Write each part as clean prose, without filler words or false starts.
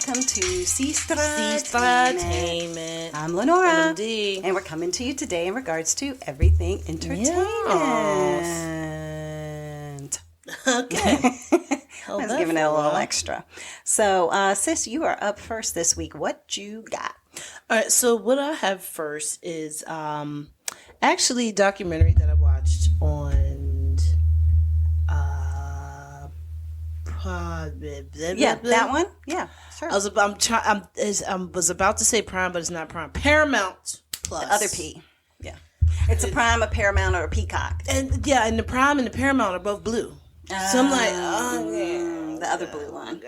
welcome to Sestra-Tainment. I'm Lenora, and I'm Dee. And we're coming to you today in regards to everything entertainment. Okay. I was giving it a little extra. So, sis, you are up first this week. What you got? All right, so what I have first is actually a documentary that I watched on that one. Yeah, sure. I was about to say Prime, but it's not Prime. Paramount Plus. The other P. Yeah, it's a Prime, a Paramount, or a Peacock. And yeah, and the Prime and the Paramount are both blue. So I'm like, the other blue one.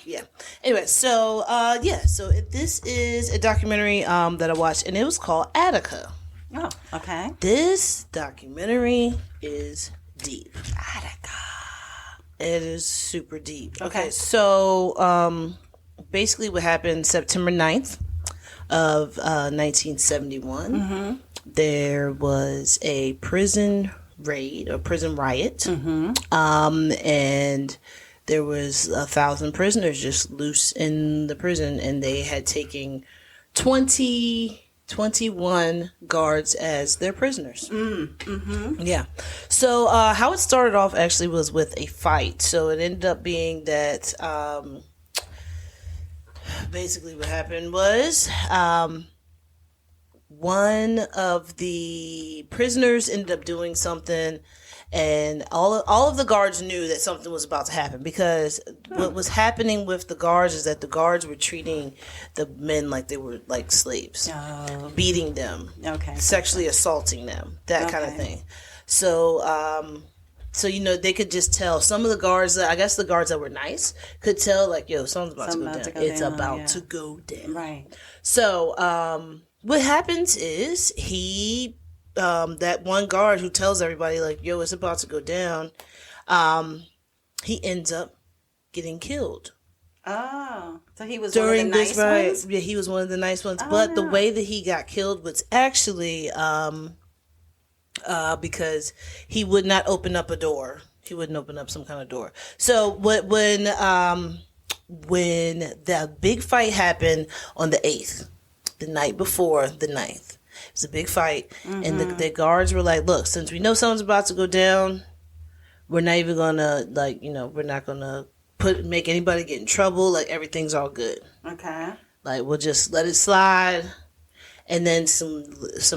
Yeah. Anyway, so this is a documentary that I watched, and it was called Attica. Oh, okay. This documentary is deep. Attica. It is super deep. Okay, so basically what happened September 9th of 1971, there was a prison raid or prison riot, and there was 1,000 prisoners just loose in the prison, and they had taken 21 guards as their prisoners. Yeah. So how it started off actually was with a fight. So it ended up being that basically what happened was one of the prisoners ended up doing something, and all of the guards knew that something was about to happen, because what was happening with the guards is that the guards were treating the men like they were like slaves, beating them, sexually assaulting them, that kind of thing. So, they could just tell. Some of the guards, I guess the guards that were nice, could tell like, yo, something's about to go down. It's about to go down. Right. So, what happens is that one guard who tells everybody like, yo, it's about to go down, he ends up getting killed. Oh, so he was during one of the nice ones? Yeah, he was one of the nice ones. But the way that he got killed was actually because he would not open up a door. He wouldn't open up some kind of door. So when the big fight happened on the 8th, the night before the 9th, it was a big fight, and the guards were like, look, since we know something's about to go down, we're not even gonna we're not gonna make anybody get in trouble. Like, everything's all good. Okay. Like, we'll just let it slide. And then some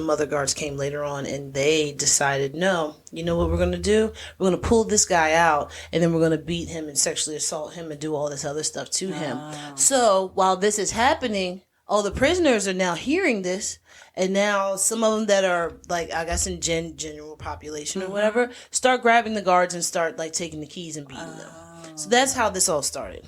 other guards came later on, and they decided, no, you know what we're going to do? We're going to pull this guy out, and then we're going to beat him and sexually assault him and do all this other stuff to him. So while this is happening, all the prisoners are now hearing this, and now some of them that are, like, I guess in general population or whatever, start grabbing the guards and start, like, taking the keys and beating them. So that's how this all started.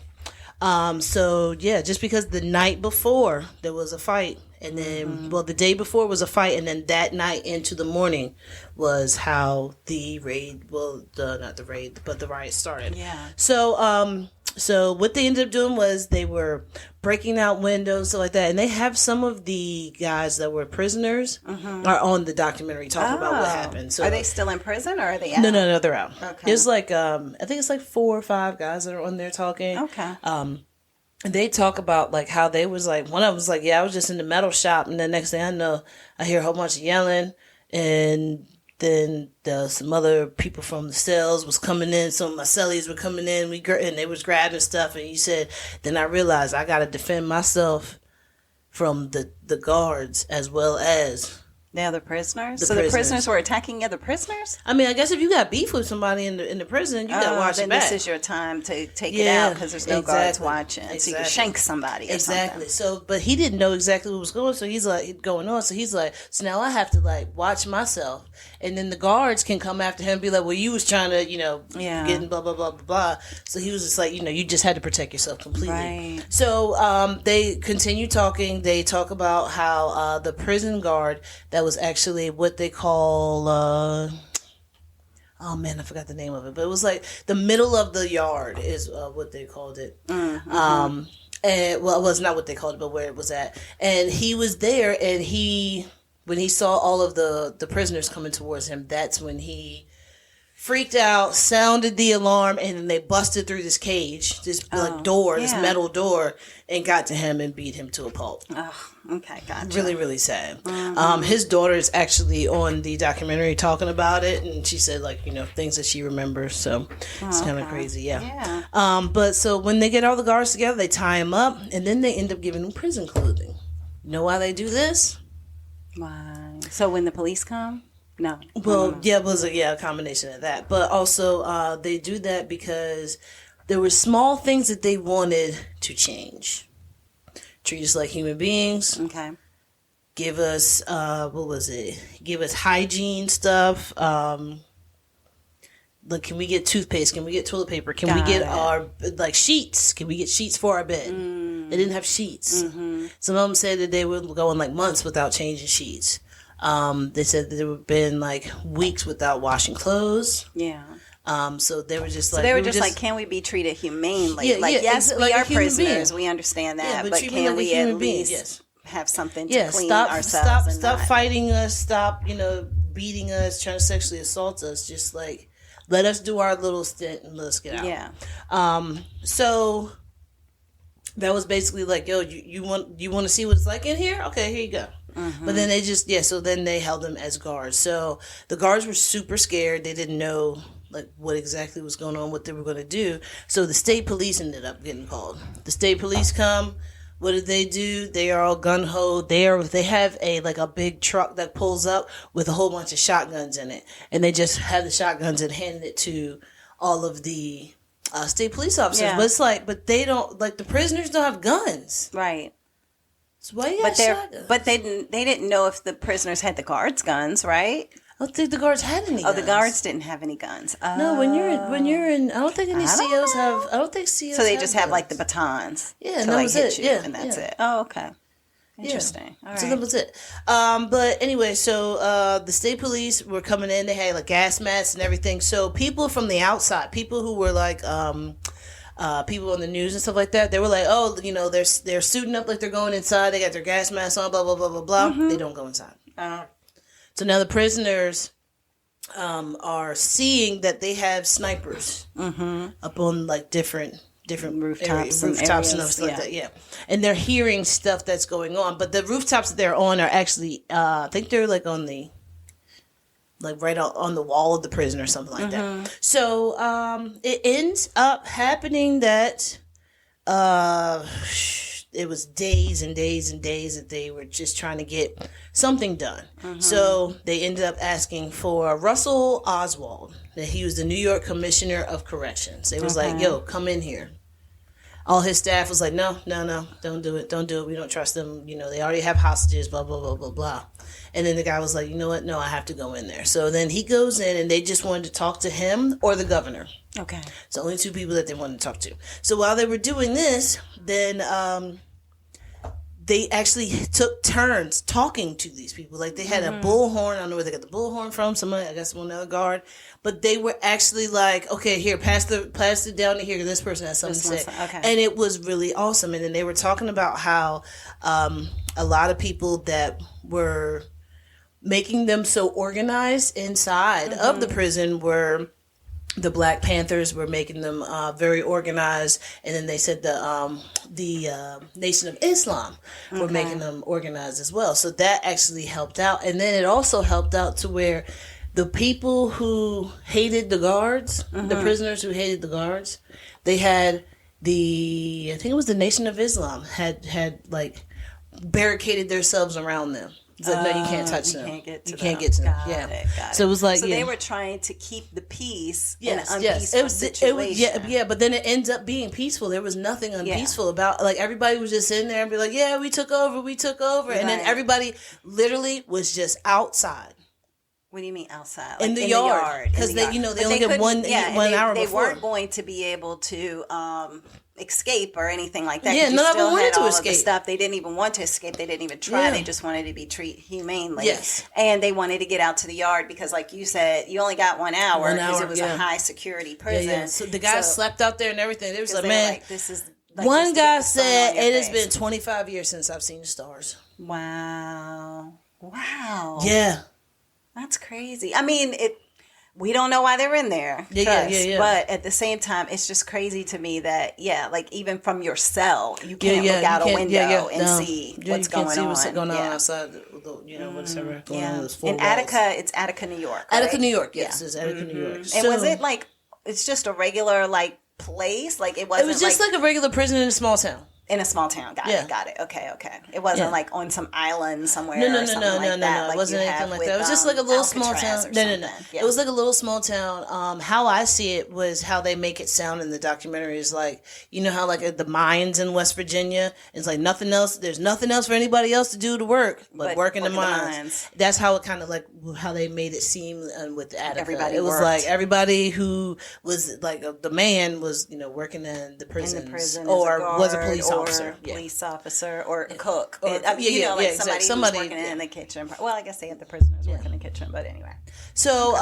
Just because the night before there was a fight, and then, the day before was a fight, and then that night into the morning was how the raid, not the raid, but the riot started. Yeah. So what they ended up doing was they were breaking out windows, stuff like that. And they have some of the guys that were prisoners are on the documentary talking about what happened. So, are they still in prison, or are they out? No, they're out. Okay. It's like, I think it's like 4 or 5 guys that are on there talking. Okay. And they talk about like how they was like, one of them was like, yeah, I was just in the metal shop, and the next thing I know, I hear a whole bunch of yelling, and then some other people from the cells was coming in. Some of my cellies were coming in, and they was grabbing stuff, and he said, then I realized I got to defend myself from the guards as well as the other prisoners. The prisoners were attacking other prisoners? I mean, I guess if you got beef with somebody in the prison, you got to watch it back. Then this is your time to take it out, because there's no guards watching. Exactly. So you can shank somebody or something. So, but he didn't know exactly what was going on. So he's like, so now I have to like watch myself. And then the guards can come after him and be like, well, you was trying to, getting blah, blah, blah, blah, blah. So he was just like, you just had to protect yourself completely. Right. So they continue talking. They talk about how the prison guard that was actually what they call, oh man, I forgot the name of it, but it was like the middle of the yard is what they called it. And it was not what they called it, but where it was at. And he was there, and when he saw all of the prisoners coming towards him, that's when he freaked out, sounded the alarm, and then they busted through this cage, this door, this metal door, and got to him and beat him to a pulp. Oh, okay, gotcha. Really, really sad. His daughter is actually on the documentary talking about it, and she said, like, things that she remembers. So it's kind of crazy, yeah. But so when they get all the guards together, they tie him up, and then they end up giving him prison clothing. You know why they do this? Why? So when the police come? No. Well, yeah, it was a combination of that. But also, they do that because there were small things that they wanted to change. Treat us like human beings. Okay. Give us, Give us hygiene stuff. Like, can we get toothpaste? Can we get toilet paper? Can we get our, sheets? Can we get sheets for our bed? They didn't have sheets. Mm-hmm. Some of them said that they were going, months without changing sheets. They said that there would have been, weeks without washing clothes. Yeah. So they were just can we be treated humanely? Yeah, yes, we are prisoners. Being. We understand that. Yeah, but can we at least have something to clean ourselves? Stop fighting us. Stop, beating us, trying to sexually assault us. Just, let us do our little stint and let us get out. Yeah. So that was basically yo, you want to see what it's like in here? Okay, here you go. Mm-hmm. But then so then they held them as guards. So the guards were super scared. They didn't know what exactly was going on, what they were going to do. So the state police ended up getting called. The state police come. What did they do? They are all gung-ho. They have a big truck that pulls up with a whole bunch of shotguns in it. And they just have the shotguns and hand it to all of the state police officers. Yeah. But but they don't, the prisoners don't have guns. Right. So why you got shotguns? But they didn't know if the prisoners had the guards' guns, right? I don't think the guards had any guns. Oh, the guards didn't have any guns. No, when you're in, I don't think any COs have. I don't think COs. So they just have guns. the batons. Yeah, and that was it. Yeah, and that's it. Oh, okay. Interesting. Yeah. All right. So that was it. But anyway, so the state police were coming in. They had gas masks and everything. So people from the outside, people who were people on the news and stuff like that, they were they're suiting up like they're going inside. They got their gas masks on. Blah blah blah blah blah. Mm-hmm. They don't go inside. So now the prisoners are seeing that they have snipers up on different rooftops and stuff like that. Yeah, and they're hearing stuff that's going on. But the rooftops that they're on are actually, I think they're on the right on the wall of the prison or something like that. So it ends up happening that it was days and days and days that they were just trying to get something done. So they ended up asking for Russell Oswald. That he was the New York Commissioner of Corrections. They was yo, come in here. All his staff was no, don't do it. We don't trust them. They already have hostages, blah, blah, blah, blah, blah. And then the guy was you know what? No, I have to go in there. So then he goes in and they just wanted to talk to him or the governor. Okay. So only two people that they wanted to talk to. So while they were doing this, then they actually took turns talking to these people. They had a bullhorn. I don't know where they got the bullhorn from. Somebody, I guess, one other guard. But they were actually okay, here, pass it down to here. This person has something to say. Okay. And it was really awesome. And then they were talking about how a lot of people that were making them so organized inside of the prison were the Black Panthers were making them very organized, and then they said the Nation of Islam were making them organized as well. So that actually helped out, and then it also helped out to where the people who hated the guards, the prisoners who hated the guards, they had I think it was the Nation of Islam had barricaded themselves around them. No, you can't touch them. You can't get to them. Got it. So it was so they were trying to keep the peace in an unpeaceful situation. But then it ends up being peaceful. There was nothing unpeaceful about everybody was just sitting there and be yeah, we took over. Right. And then everybody literally was just outside. What do you mean outside? In the yard. Because they only get 1 hour before. They weren't going to be able to escape or anything like that. Yeah, none of them wanted to escape. The stuff. They didn't even want to escape. They didn't even try. Yeah. They just wanted to be treated humanely. Yes. And they wanted to get out to the yard because, like you said, you only got 1 hour because it was a high security prison. Yeah. So the guys slept out there and everything. They was man, this is. One guy said it has been 25 years since I've seen the stars. Wow. Yeah. That's crazy. I mean, we don't know why they're in there. Yeah. But at the same time, it's just crazy to me that, like even from your cell, you can't look out a window and see what's going on. See what's going on outside, whatever going on in those four in walls. Attica, it's Attica, New York. Right? Attica, New York, yes. It's Attica, New York. And was it like, it's just a regular like place? Like it wasn't. It was just like a regular prison in a small town. In a small town. Got it. Okay. It wasn't like on some island somewhere. No. It wasn't anything like that. It was just like a little small town. No. Yeah. It was like a little small town. How I see it was how they make it sound in the documentary is like, you know how like the mines in West Virginia, it's like nothing else. There's nothing else for anybody else to do to work, but work in the mines. That's how it kind of like how they made it seem with Attica. It was like everybody who was like the man was, working in the prisons or was a police officer. Police officer or cook. Somebody who's working in the kitchen. Well, I guess they had the prisoners working in the kitchen, but anyway. So,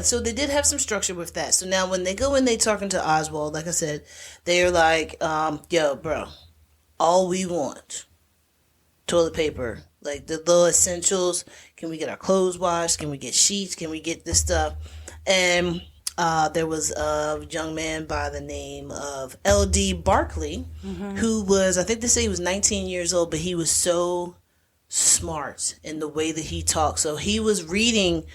so they did have some structure with that. So now when they go in, they talking to Oswald, like I said, they're like, yo, bro, all we want, toilet paper, like the little essentials. Can we get our clothes washed? Can we get sheets? Can we get this stuff? And there was a young man by the name of L.D. Barkley, who was, I think they say he was 19 years old, but he was so smart in the way that he talked. So he was reading,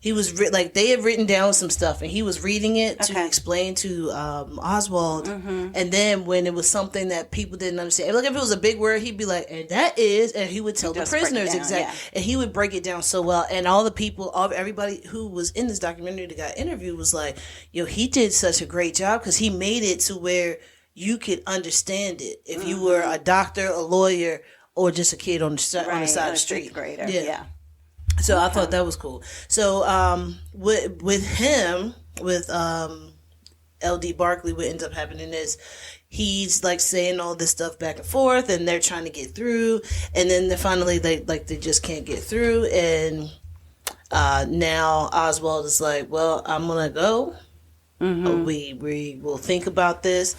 they had written down some stuff, and he was reading it to explain to Oswald. And then when it was something that people didn't understand, like if it was a big word, he'd be like, and that is, and he would tell the prisoners exactly. And he would break it down so well. And all the people, everybody who was in this documentary that got interviewed was like, he did such a great job because he made it to where you could understand it if you were a doctor, a lawyer, or just a kid on the side of the street. Grader. Yeah. So I thought that was cool. So with him, L.D. Barkley, what ends up happening is he's like saying all this stuff back and forth, and they're trying to get through, and then they just can't get through, and now Oswald is like, well, I'm gonna go. We will think about this.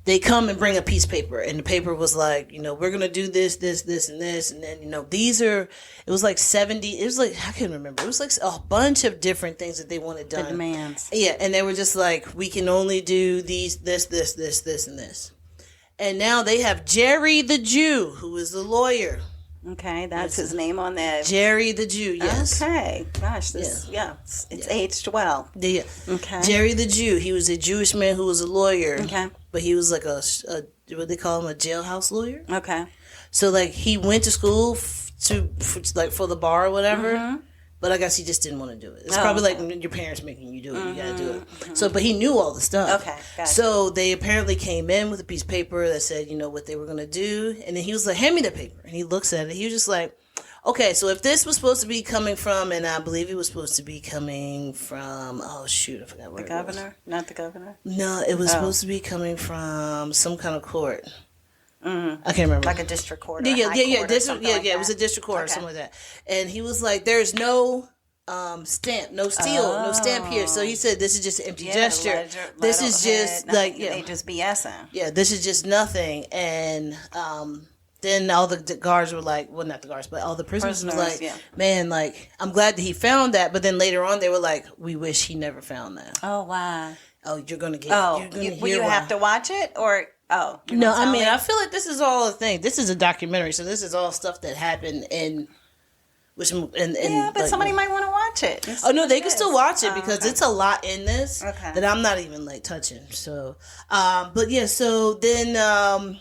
They come and bring a piece of paper, and the paper was like, we're going to do this, and this. And then, it was like 70, it was like, I can't remember. It was like a bunch of different things that they wanted done. The demands. Yeah. And they were just like, we can only do this, and this. And now they have Jerry the Jew, who is the lawyer. Okay, that's his name on that. Jerry the Jew, yes. Okay, gosh, it's aged well. Yeah. Okay. Jerry the Jew, he was a Jewish man who was a lawyer. Okay. But he was like a what they call him, a jailhouse lawyer. Okay. So like he went to school for the bar or whatever. But I guess he just didn't want to do it. It's probably like your parents making you do it. You gotta do it. So, but he knew all the stuff. Okay, gotcha. So they apparently came in with a piece of paper that said, what they were gonna do, and then he was like, "Hand me the paper." And he looks at it. He was just like, "Okay, so if this was supposed to be coming from, and I believe it was supposed to be coming from, I forgot where the governor, not the governor. No, it was supposed to be coming from some kind of court." I can't remember. Like a district court. Yeah. It was a district court or something like that. And he was like, "There's no stamp, no seal, no stamp here." So he said, "This is just an empty gesture. This is just like they just BSing. Yeah, this is just nothing." And then all the guards were like, well, not the guards, but all the prisoners were like, "Man, like I'm glad that he found that." But then later on, they were like, "We wish he never found that." Oh wow. Oh, you're gonna get. Will you have to watch it or? Oh no! I mean, I feel like this is all a thing. This is a documentary, so this is all stuff that happened but somebody might want to watch it. They can still watch it because it's a lot in this that I'm not even like touching. So, so then,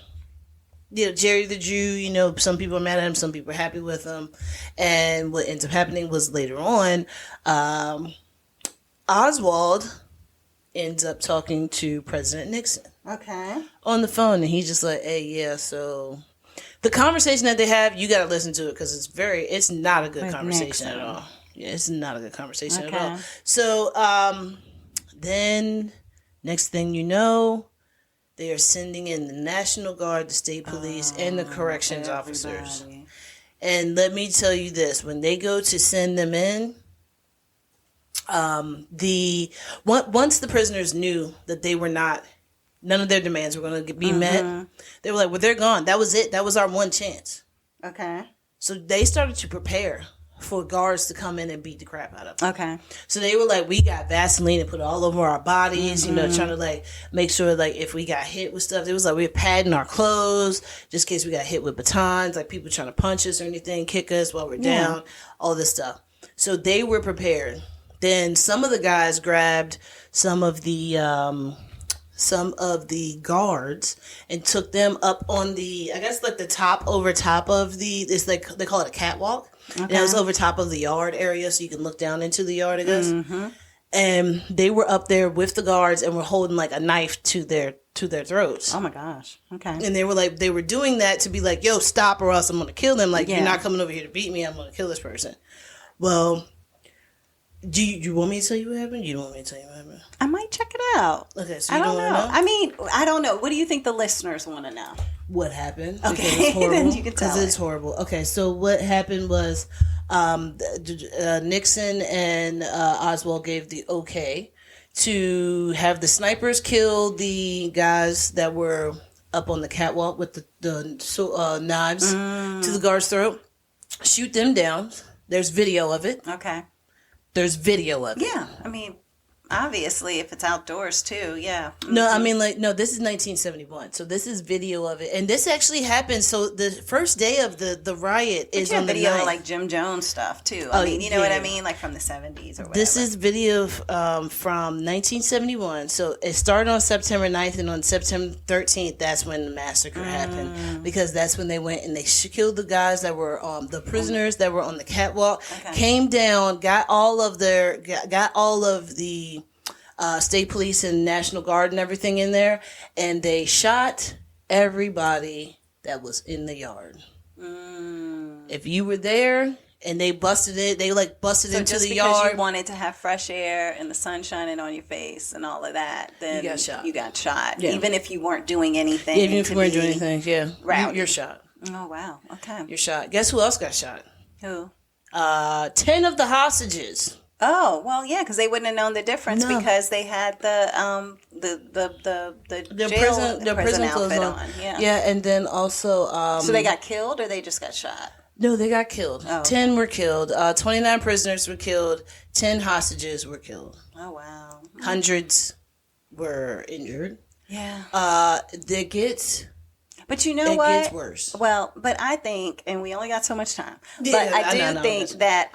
Jerry the Jew, some people are mad at him, some people are happy with him, and what ends up happening was later on, Oswald ends up talking to President Nixon. Okay. On the phone, and he's just like, "Hey, so the conversation that they have, you got to listen to it because it's not a good conversation at all. Yeah, it's not a good conversation at all." So, then next thing you know, they are sending in the National Guard, the state police, and the corrections officers. And let me tell you this: when they go to send them in, once the prisoners knew that they were not. None of their demands were going to be met. They were like, well, they're gone. That was it. That was our one chance. Okay. So they started to prepare for guards to come in and beat the crap out of them. Okay. So they were like, we got Vaseline and put it all over our bodies, trying to like make sure like if we got hit with stuff, it was like we were padding our clothes just in case we got hit with batons, like people trying to punch us or anything, kick us while we're down, all this stuff. So they were prepared. Then some of the guys grabbed some of the guards and took them up on the, I guess like the top of it's like they call it a catwalk. Okay. And it was over top of the yard area, so you can look down into the yard, I guess. Mm-hmm. And they were up there with the guards and were holding like a knife to their throats. Oh my gosh. Okay. And they were doing that to be like, yo, stop or else I'm going to kill them. Like, you're not coming over here to beat me. I'm going to kill this person. Well, do you want me to tell you what happened? You don't want me to tell you what happened? I might check it out. Okay, so you don't want to know? I mean, I don't know. What do you think the listeners want to know? What happened? Okay, then you can tell. Because it's horrible. Okay, so what happened was Nixon and Oswald gave the okay to have the snipers kill the guys that were up on the catwalk with the knives to the guard's throat, shoot them down. There's video of it. Okay. There's video of it. Yeah, I mean, obviously, if it's outdoors too, yeah. Mm-hmm. No, I mean, like, no, this is 1971, so this is video of it, and this actually happened. So the first day of the riot is on the video 9th. Of, like Jim Jones stuff too. I mean, you know what I mean, like from the 70s or whatever. This is video from 1971. So it started on September 9th, and on September 13th, that's when the massacre happened, because that's when they went and they killed the guys that were the prisoners that were on the catwalk. Okay. Came down, got all of the state police and National Guard and everything in there, and they shot everybody that was in the yard. If you were there and they busted it, they like busted into the yard. Because you wanted to have fresh air and the sun shining on your face and all of that, then you got shot. Yeah. Even if you weren't doing anything. Even if you weren't doing anything, you're shot. Oh wow! Okay, you're shot. Guess who else got shot? Who? 10 of the hostages. Oh well, yeah, because they wouldn't have known the difference because they had the prison clothes on. Yeah, and then also so they got killed or they just got shot. No, they got killed. Oh. 10 were killed. 29 prisoners were killed. 10 hostages were killed. Oh wow! Hundreds were injured. Yeah. But you know what? It gets worse. Well, but I think, and we only got so much time. Yeah, but I do think that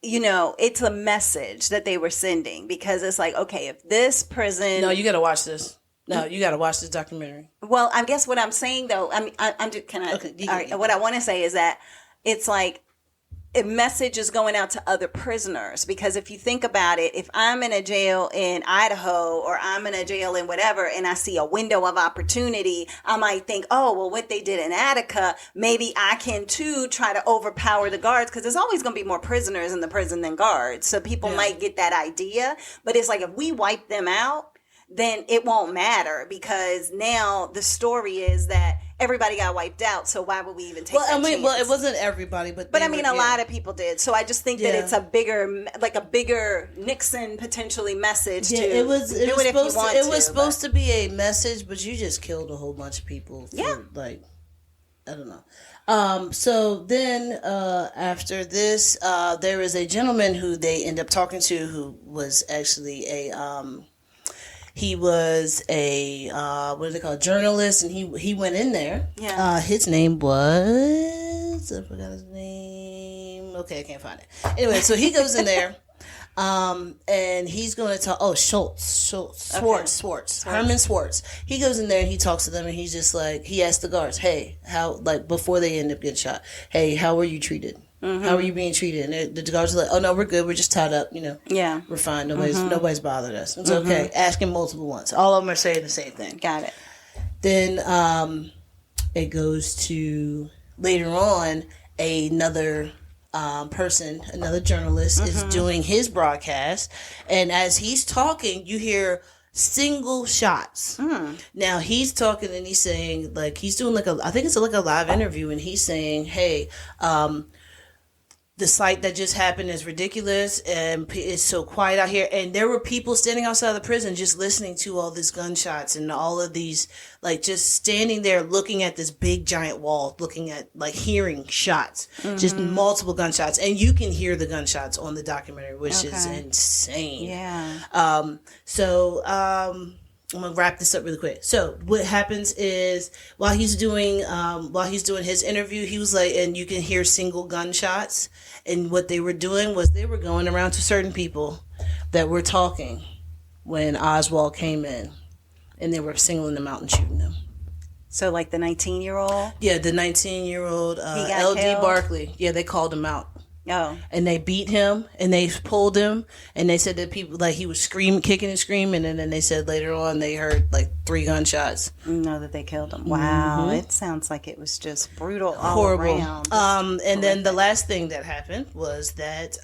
it's a message that they were sending, because it's like, okay, if this prison... No, you got to watch this. No, you got to watch this documentary. Well, I guess what I'm saying, though, what I want to say is that it's like a message is going out to other prisoners, because if you think about it, if I'm in a jail in Idaho or I'm in a jail in whatever, and I see a window of opportunity, I might think, oh, well, what they did in Attica, maybe I can too try to overpower the guards, because there's always going to be more prisoners in the prison than guards. So people might get that idea. But it's like, if we wipe them out, then it won't matter, because now the story is that everybody got wiped out, so why would we even take that chance? Well, it wasn't everybody, but I mean, a lot of people did. So I just think that it's a bigger Nixon potentially message to it was supposed to be a message, but you just killed a whole bunch of people. I don't know. So then after this, there is a gentleman who they end up talking to, who was actually he was a journalist, and he went in there. Yeah. His name was, I forgot his name. Okay, I can't find it. Anyway, so he goes in there, and he's going to talk. Schwartz, Herman Schwartz. He goes in there and he talks to them, and he's just like, he asked the guards, "Hey, how, like, before they end up getting shot, hey, how were you treated? Mm-hmm. How are you being treated?" And the guards are like, "Oh no, we're good. We're just tied up. Yeah, we're fine. Nobody's bothered us." It's okay. Ask him multiple ones. All of them are saying the same thing. Got it. Then it goes to later on, another person, another journalist is doing his broadcast, and as he's talking, you hear single shots. Now he's talking and he's saying, like, he's doing I think it's like a live interview, and he's saying, "Hey, the sight that just happened is ridiculous, and it's so quiet out here. And there were people standing outside the prison just listening to all these gunshots and all of these, like, just standing there looking at this big giant wall, looking at, like, hearing shots, just multiple gunshots. And you can hear the gunshots on the documentary, which is insane. Yeah. I'm gonna wrap this up really quick. So what happens is while he's doing his interview, he was like, and you can hear single gunshots. And what they were doing was they were going around to certain people that were talking when Oswald came in, and they were singling them out and shooting them. So like the 19-year-old? Yeah, the 19-year-old LD Barkley. Yeah, they called him out. Oh. And they beat him, and they pulled him, and they said that people, like, he was screaming, kicking and screaming, and then they said later on they heard, like, 3 gunshots. No, that they killed him. Wow. It sounds like it was just brutal all horrible. around. And then the last thing that happened was that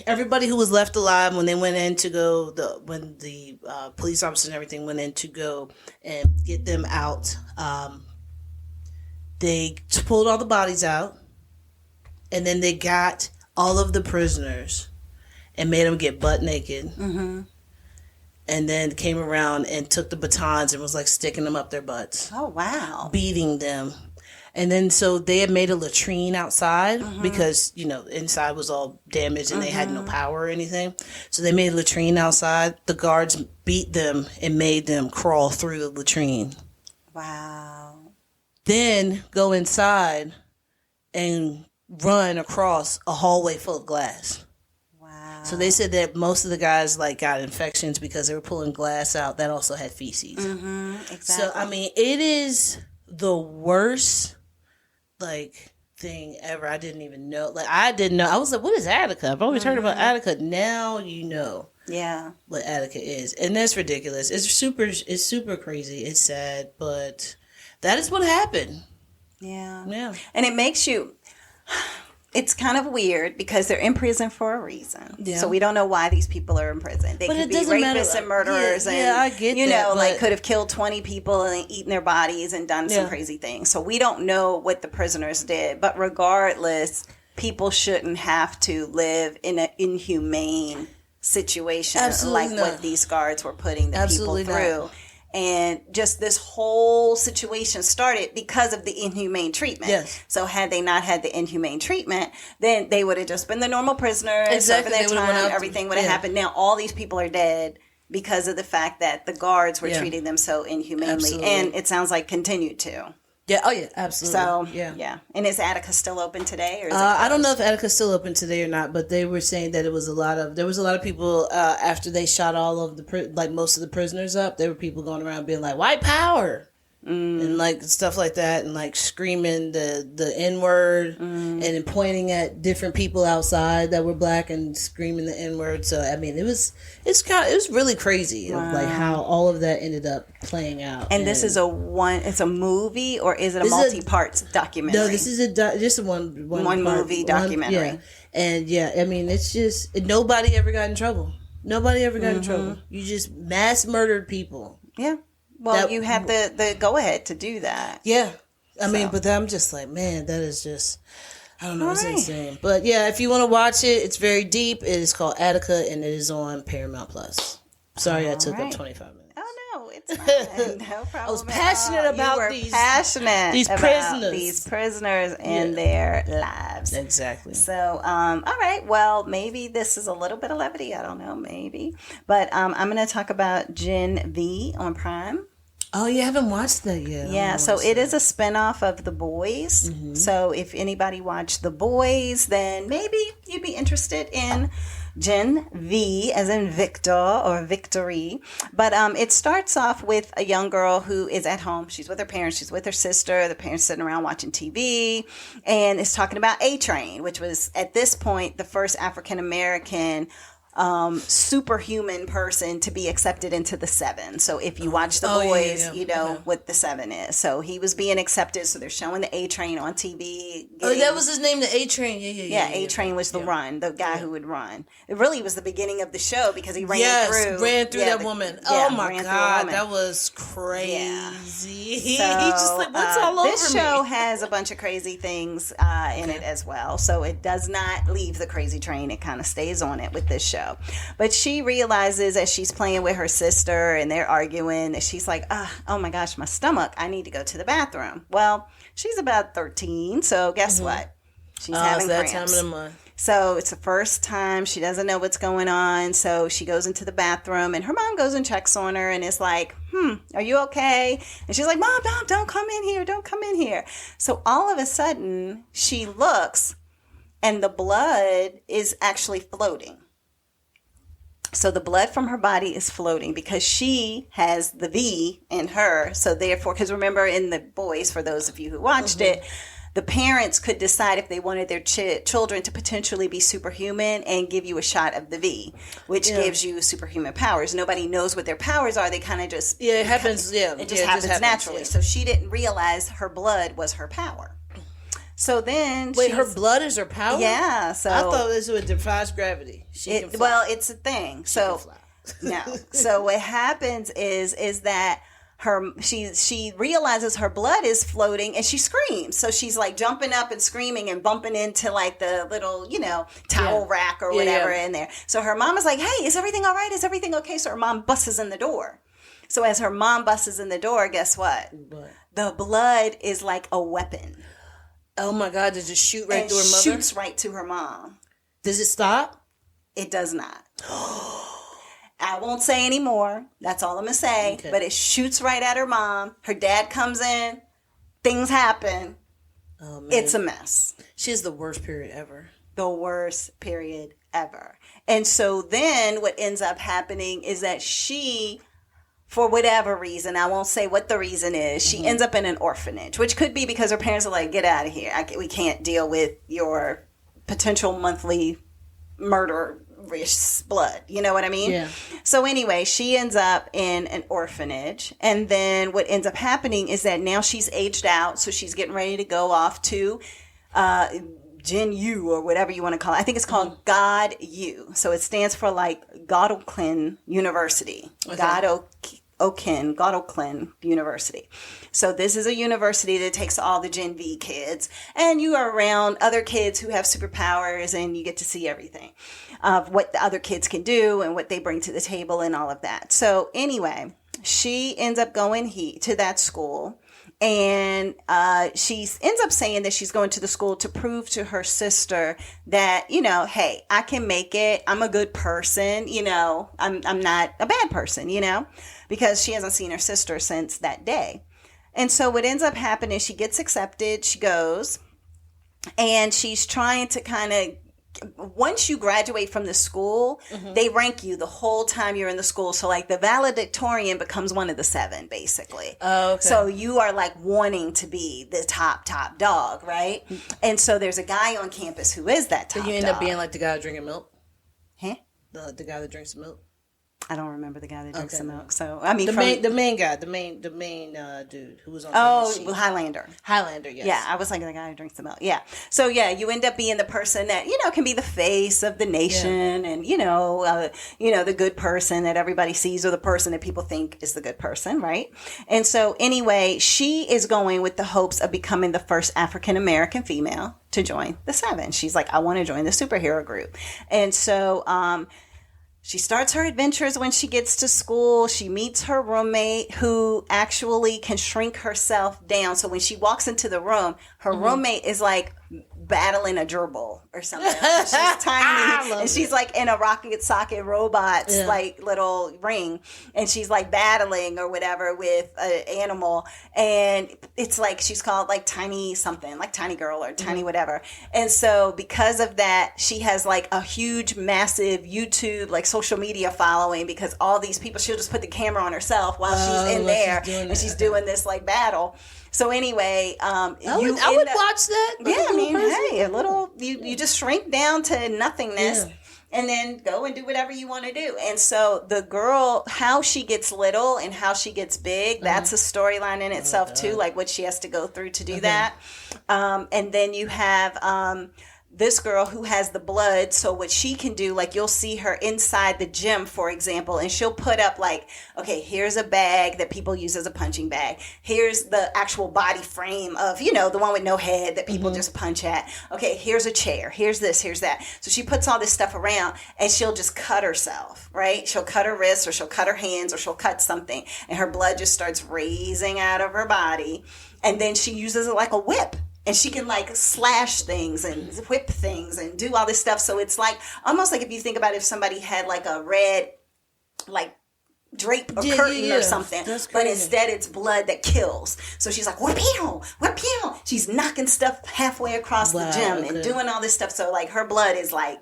everybody who was left alive when they went in to go, when the police officers and everything went in to go and get them out, they pulled all the bodies out. And then they got all of the prisoners and made them get butt naked. Mm-hmm. And then came around and took the batons and was like sticking them up their butts. Oh, wow. Beating them. And then so they had made a latrine outside because, inside was all damaged and they had no power or anything. So they made a latrine outside. The guards beat them and made them crawl through the latrine. Wow. Then go inside and run across a hallway full of glass. Wow. So they said that most of the guys got infections because they were pulling glass out that also had feces. Exactly. So it is the worst thing ever. I didn't even know. I didn't know. I was like, what is Attica? I've always heard about Attica. Now you know. Yeah. What Attica is. And that's ridiculous. It's super crazy. It's sad, but that is what happened. Yeah. Yeah. And it makes you, it's kind of weird because they're in prison for a reason. Yeah. So we don't know why these people are in prison. They could be rapists and murderers and, I get that, could have killed 20 people and eaten their bodies and done some crazy things. So we don't know what the prisoners did. But regardless, people shouldn't have to live in an inhumane situation what these guards were putting the people through. Not. And just this whole situation started because of the inhumane treatment. Yes. So had they not had the inhumane treatment, then they would have just been the normal prisoners, serving their time, everything would have happened. Now all these people are dead because of the fact that the guards were treating them so inhumanely. Absolutely. And it sounds like continued to. Yeah. Oh, yeah. Absolutely. So, yeah. And is Attica still open today? Or is I don't know if Attica's still open today or not, but they were saying that there was a lot of people after they shot all of most of the prisoners up. There were people going around being like, white power. And stuff like that, and screaming the N-word and pointing at different people outside that were black and screaming the N-word. So it was really crazy how all of that ended up playing out. And this is it's a movie, or is it a multi-part documentary? No, this is just one movie documentary. It's just nobody ever got in trouble. Nobody ever got in trouble. You just mass murdered people. Yeah. Well, you had the go-ahead to do that. Yeah. But I'm just like, man, that is just, I don't know, it's insane. But yeah, if you want to watch it, it's very deep. It is called Attica, and it is on Paramount Plus. Sorry, I took up 25 minutes. Oh, no, it's fine. No problem. I was passionate about these prisoners and their lives. Exactly. So, all right. Well, maybe this is a little bit of levity. I don't know, maybe. But I'm going to talk about Gen V on Prime. Oh, you haven't watched that yet. Yeah, so it is a spinoff of The Boys. Mm-hmm. So if anybody watched The Boys, then maybe you'd be interested in Gen V, as in Victor or Victory. But it starts off with a young girl who is at home. She's with her parents. She's with her sister. The parents sitting around watching TV. And it's talking about A-Train, which was, at this point, the first African-American superhuman person to be accepted into the 7. So if you watch The Boys, you know what the 7 is. So he was being accepted. So they're showing the A Train on TV. That was his name, the A Train. Yeah. A Train was the guy who would run. It really was the beginning of the show because he ran through that woman. Oh my God, that was crazy. Yeah. He's just like, what's all over this show has a bunch of crazy things in it as well. So it does not leave the crazy train. It kind of stays on it with this show. But she realizes as she's playing with her sister and they're arguing that she's like, oh my gosh, my stomach. I need to go to the bathroom. Well, she's about 13. So guess what? She's having cramps. That time of the month. So it's the first time. She doesn't know what's going on. So she goes into the bathroom and her mom goes and checks on her and is like, are you okay? And she's like, Mom, don't come in here. Don't come in here. So all of a sudden she looks and the blood is actually floating. So the blood from her body is floating because she has the V in her. So therefore, because remember in The Boys, for those of you who watched it, the parents could decide if they wanted their children to potentially be superhuman and give you a shot of the V, which gives you superhuman powers. Nobody knows what their powers are. They kind of just... it happens, It just happens naturally. Yeah. So she didn't realize her blood was her power. So then... Wait, her blood is her power? Yeah. So I thought this would defy gravity. She can fly. Well, it's a thing. So no. So what happens is that she realizes her blood is floating and she screams. So she's like jumping up and screaming and bumping into like the little, towel rack or whatever in there. So her mom is like, hey, is everything all right? Is everything okay? So her mom busts in the door. So as her mom busts in the door, guess what? The blood is like a weapon. Oh my God, does it shoot right through her mother? It shoots right to her mom. Does it stop? It does not. I won't say any more. That's all I'm going to say. Okay. But it shoots right at her mom. Her dad comes in. Things happen. Oh, man. It's a mess. She has the worst period ever. The worst period ever. And so then what ends up happening is that she, for whatever reason, I won't say what the reason is, she ends up in an orphanage, which could be because her parents are like, get out of here. We can't deal with your potential monthly murder blood, you know what I mean? Yeah. So anyway, she ends up in an orphanage, and then what ends up happening is that now she's aged out, so she's getting ready to go off to Gen U or whatever you want to call it. I think it's called God U. So it stands for like Godolphin University. Okay. Godolphin University. So this is a university that takes all the Gen V kids, and you are around other kids who have superpowers, and you get to see everything of what the other kids can do and what they bring to the table and all of that. So anyway, she ends up going to that school, and she ends up saying that she's going to the school to prove to her sister that, hey, I can make it. I'm a good person. I'm not a bad person, because she hasn't seen her sister since that day. And so what ends up happening is she gets accepted. She goes, and she's trying to kind of, once you graduate from the school, they rank you the whole time you're in the school. So like the valedictorian becomes one of the 7, basically. Oh, okay. So you are like wanting to be the top dog, right? And so there's a guy on campus who is that top dog. So you end up being like the guy drinking milk? Huh? The guy that drinks milk? I don't remember the guy that drinks the milk. So I mean, the main guy, the main dude who was on. Highlander. Highlander, yes. Yeah, I was like the guy who drinks the milk. Yeah. So yeah, you end up being the person that can be the face of the nation, and the good person that everybody sees, or the person that people think is the good person, right? And so anyway, she is going with the hopes of becoming the first African American female to join the 7. She's like, I want to join the superhero group, and so she starts her adventures when she gets to school. She meets her roommate who actually can shrink herself down. So when she walks into the room, her roommate is like battling a gerbil or something. She's tiny, and she's like in a rocket socket robot's like little ring, and she's like battling or whatever with an animal, and it's like she's called like Tiny something, like Tiny Girl or Tiny whatever. And so because of that, she has like a huge, massive YouTube like social media following, because all these people, she'll just put the camera on herself while she's in there, and she's doing this like battle. So anyway, I would watch that. Yeah, I mean, hey, a little, you just shrink down to nothingness. Yeah. and then go and do whatever you want to do. And so the girl, how she gets little and how she gets big, that's a storyline in itself too, like what she has to go through to do that. And then you have this girl who has the blood, so what she can do, like you'll see her inside the gym, for example, and she'll put up like, okay, here's a bag that people use as a punching bag. Here's the actual body frame of, you know, the one with no head that people just punch at. Okay, here's a chair. Here's this, here's that. So she puts all this stuff around and she'll just cut herself, right? She'll cut her wrists or she'll cut her hands or she'll cut something and her blood just starts raising out of her body. And then she uses it like a whip. And she can like slash things and whip things and do all this stuff. So it's like almost like if you think about if somebody had like a red like drape or curtain or something, but instead it's blood that kills. So she's like, whoop-pew, whoop-pew. She's knocking stuff halfway across the gym and doing all this stuff. So like her blood is like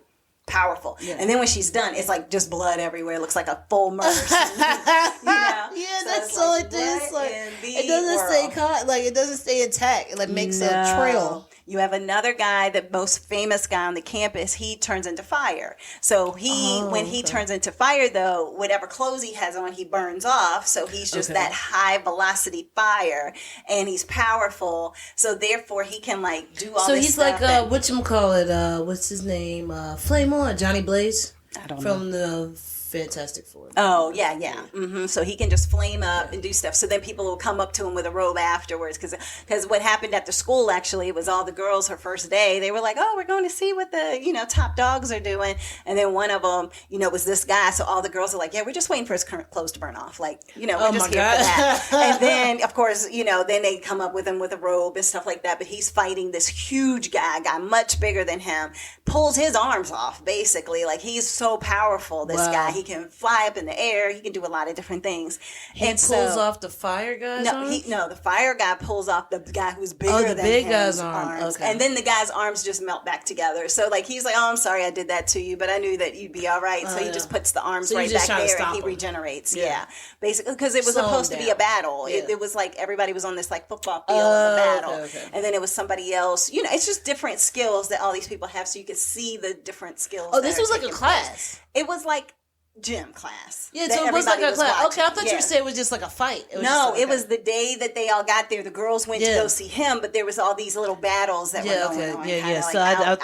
powerful. And then when she's done, it's like just blood everywhere. It looks like a full murder scene. You know? So that's all it is. Like, it doesn't stay like it doesn't stay intact. It like makes a trail. You have another guy, the most famous guy on the campus, he turns into fire. So when he turns into fire, though, whatever clothes he has on, he burns off. So he's just that high velocity fire, and he's powerful. So therefore, he can like do all this stuff. So he's like, whatchamacallit, what's his name? Flame On, Johnny Blaze? I don't know. From the Fantastic Four. Oh, yeah. Mm-hmm. So he can just flame up and do stuff. So then people will come up to him with a robe afterwards. Because what happened at the school, actually, was all the girls, her first day, they were like, oh, we're going to see what the, you know, top dogs are doing. And then one of them, you know, was this guy. So all the girls are like, yeah, we're just waiting for his current clothes to burn off. Like, you know, we're just here for that. And then, of course, you know, then they come up with him with a robe and stuff like that. But he's fighting this huge guy much bigger than him, pulls his arms off, basically. Like, he's so powerful, this guy. He can fly up in the air. He can do a lot of different things. He pulls off the fire guy's arms? No, the fire guy pulls off the guy who's bigger than big guy's arms. Okay. And then the guy's arms just melt back together. So, like, he's like, oh, I'm sorry I did that to you, but I knew that you'd be all right. So he just puts the arms right back there and he regenerates. Yeah. Basically, because it was supposed to be a battle. Yeah. It was like everybody was on this, like, football field in the battle. Okay. And then it was somebody else. You know, it's just different skills that all these people have, so you could see the different skills. Oh, this was like a class. It was like gym class. Yeah, so it was like a class. Okay, I thought you were saying it was just like a fight. It was the day that they all got there. The girls went to go see him, but there was all these little battles that were going on. So I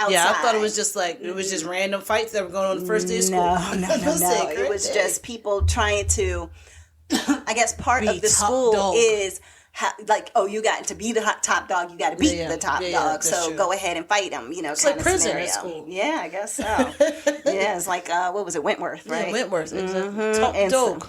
thought it was just like it was just random fights that were going on the first day of school. No. It was just people trying to. I guess part of the school is. You got to be the top dog. You got to beat the top dog. So go ahead and fight them. You know, it's like prison at school. Yeah, I guess so. Yeah, it's like what was it, Wentworth, right? Yeah, Wentworth. Mm-hmm. Top dog.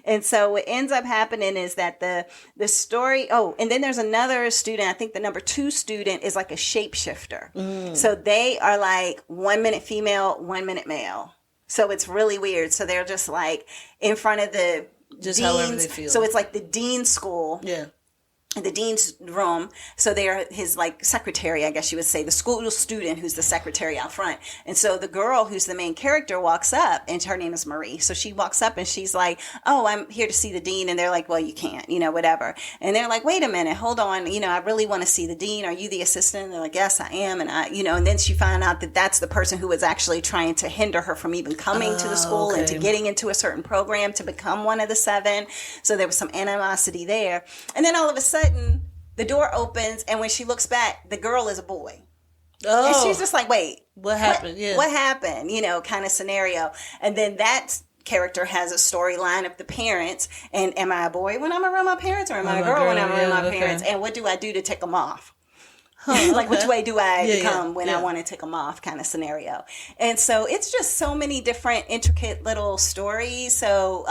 And so what ends up happening is that the story. Oh, and then there's another student. I think the number 2 student is like a shapeshifter. So they are like 1 minute female, 1 minute male. So it's really weird. So they're just like in front of the. Just however they feel. So it's like the dean's school. Yeah. The dean's room. So they're his like secretary, I guess you would say, the school student who's the secretary out front. And so the girl who's the main character walks up, and her name is Marie. So she walks up and she's like, oh, I'm here to see the dean. And they're like, well, you can't, you know, whatever. And they're like, wait a minute, hold on. You know, I really want to see the dean. Are you the assistant? And they're like, yes, I am. And and then she found out that that's the person who was actually trying to hinder her from even coming to the school and to getting into a certain program to become one of the 7. So there was some animosity there. And then all of a sudden, the door opens, and when she looks back, the girl is a boy. Oh. And she's just like, wait. What happened? What happened? You know, kind of scenario. And then that character has a storyline of the parents. And am I a boy when I'm around my parents, or am I a girl when I'm around my parents? And what do I do to take them off? Like, which way do I become when I want to take them off, kind of scenario. And so it's just so many different intricate little stories. So,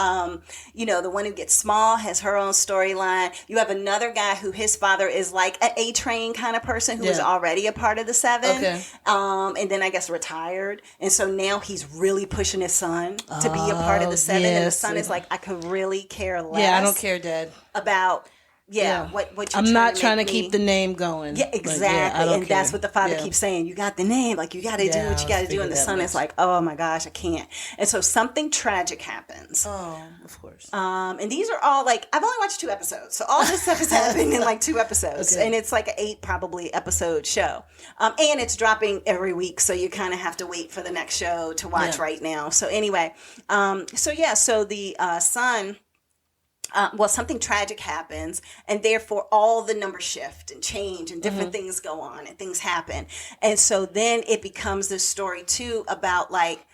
the one who gets small has her own storyline. You have another guy who his father is like an A-train kind of person who was already a part of the 7. Okay. And then I guess retired. And so now he's really pushing his son to be a part of the 7. And the son is like, I could really care less. Yeah, I don't care, Dad. About what you're I'm not trying to keep the name going. Yeah, exactly. Like, and that's what the father keeps saying. You got the name. Like, you got to do what you got to do. And the son is like, oh my gosh, I can't. And so something tragic happens. Oh, of course. And these are all like, I've only watched 2 episodes. So all this stuff is happening in like 2 episodes. Okay. And it's like an 8 probably episode show. And it's dropping every week. So you kind of have to wait for the next show to watch right now. So anyway, so the son... something tragic happens, and therefore all the numbers shift and change, and different things go on, and things happen. And so then it becomes this story too about like,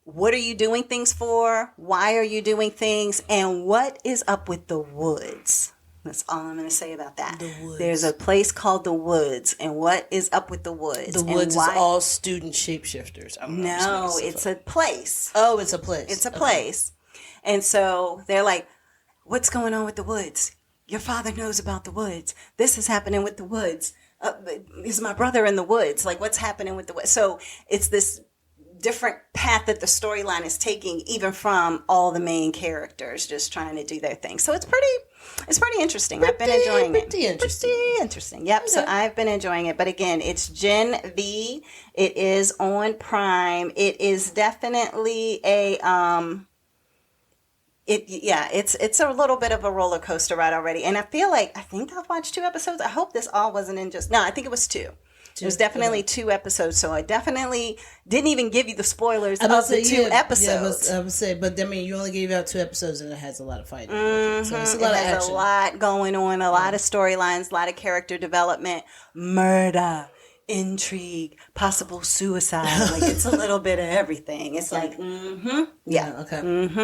what are you doing things for? Why are you doing things? And what is up with the woods? That's all I'm going to say about that. The woods. There's a place called the woods, and what is up with the woods? The woods is all student shapeshifters. No, it's a place. Oh, it's a place. It's a place. And so they're like, what's going on with the woods? Your father knows about the woods. This is happening with the woods. Is my brother in the woods? Like, what's happening with the woods? So it's this different path that the storyline is taking, even from all the main characters just trying to do their thing. So it's pretty interesting. I've been enjoying it. Pretty interesting. Yep. Okay. So I've been enjoying it. But again, it's Gen V. It is on Prime. It is definitely a it's a little bit of a roller coaster ride already. And I think I've watched 2 episodes. I hope this all wasn't in just... No, I think it was 2. It was definitely 2 episodes. So I definitely didn't even give you the spoilers of the 2 episodes. I would say, but I mean, you only gave out 2 episodes and it has a lot of fighting. So it's a lot of action. A lot going on, a lot of storylines, a lot of character development, murder, intrigue, possible suicide. Like, it's a little bit of everything. It's like,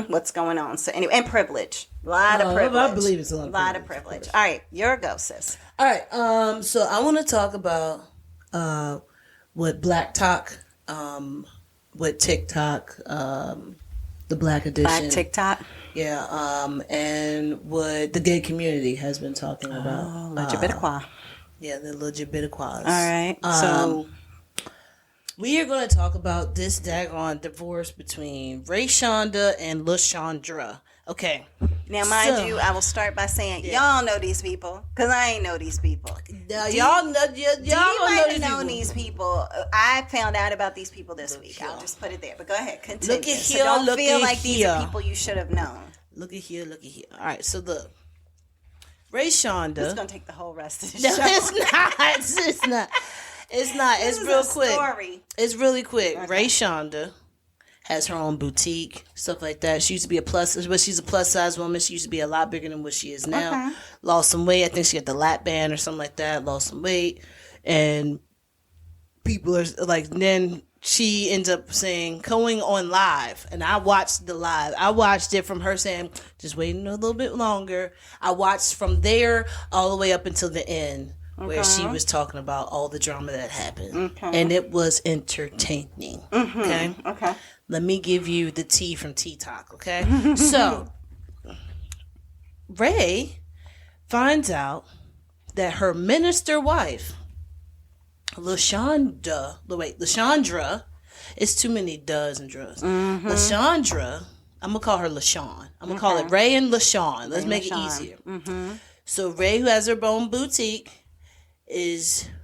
what's going on? So anyway, and privilege. A lot of privilege. I believe it's a lot of privilege. All right, your go, sis. All right, so I want to talk about what Black Talk, what TikTok, the Black Edition. Black TikTok? Yeah, and what the gay community has been talking about. Oh, LGBTQI. Yeah, the LGBTQIs. All right. So we are going to talk about this daggone divorce between Raeshonda and Lashondra. Okay. Now, mind you, I will start by saying, y'all know these people, because I ain't know these people. Y'all might have known these people. I found out about these people this week. I'll just put it there. But go ahead, continue. Look at here, so don't feel like these are people you should have known. Look at here. All right, so look. Raeshonda. It's going to take the whole rest of the show. No, it's not. It's real quick. Story. It's really quick. Okay. Raeshonda has her own boutique, stuff like that. She used to be but she's a plus size woman. She used to be a lot bigger than what she is now. Okay. Lost some weight. I think she got the lap band or something like that. Lost some weight. And people are like, then she ends up going on live, and I watched the live. I watched it from her saying, just waiting a little bit longer. I watched from there all the way up until the end, where she was talking about all the drama that happened. And it was entertaining. Okay? Let me give you the tea from T-Talk, okay? So, Ray finds out that her minister wife, Lashondra, it's too many does and drugs. Lashondra, I'm going to call her LaShawn. I'm going to call it Ray and LaShawn. Let's make it easier. So Ray, who has her own boutique,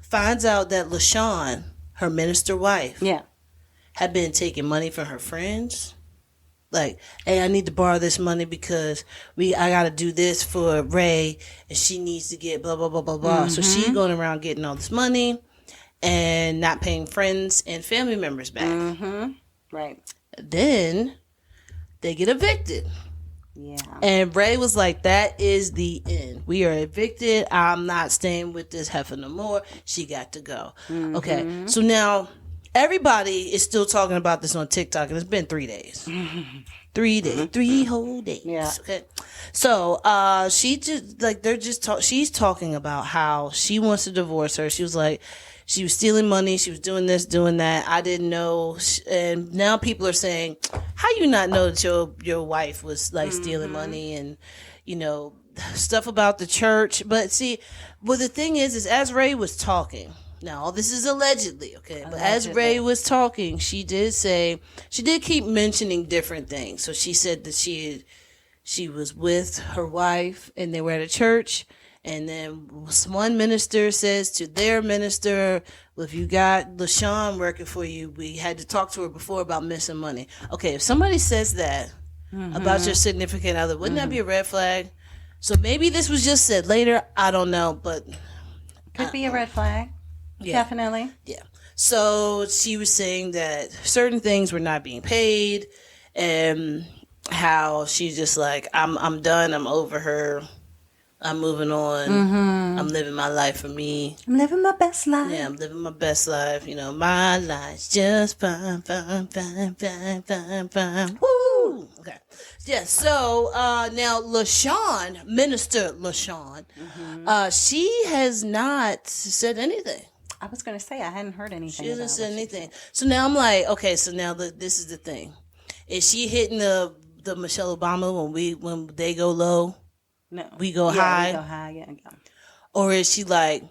finds out that LaShawn, her minister wife, had been taking money from her friends. Like, hey, I need to borrow this money because I got to do this for Ray, and she needs to get blah, blah, blah, blah, blah. So she's going around getting all this money and not paying friends and family members back. Right. Then they get evicted. Yeah. And Ray was like, that is the end. We are evicted. I'm not staying with this heifer no more. She got to go. Okay. So now everybody is still talking about this on TikTok, and it's been 3 days. 3 days. 3 whole days. Yeah. Okay. So she just like she's talking about how she wants to divorce her. She was like, she was stealing money. She was doing this, doing that. I didn't know. And now people are saying, how you not know that your wife was like stealing money and, stuff about the church. But see, the thing is as Ray was talking, now all this is allegedly, okay? But as Ray was talking, she did keep mentioning different things. So she said that she was with her wife and they were at a church And then one minister says to their minister, well, if you got LaShawn working for you, we had to talk to her before about missing money. Okay, if somebody says that about your significant other, wouldn't that be a red flag? So maybe this was just said later. I don't know, but could be a red flag. Yeah. Definitely. Yeah. So she was saying that certain things were not being paid, and how she's just like, I'm done. I'm over her. I'm moving on. I'm living my life for me. I'm living my best life. Yeah, I'm living my best life. You know, my life's just fine, fine, fine, fine, fine, fine. Woo! Okay. Yeah, so now LaShawn, Minister LaShawn, she has not said anything. I was going to say, I hadn't heard anything. She hasn't said anything. So now I'm like, okay, so now this is the thing. Is she hitting the Michelle Obama when they go low? No. We go high. We go high, yeah. Or is she like,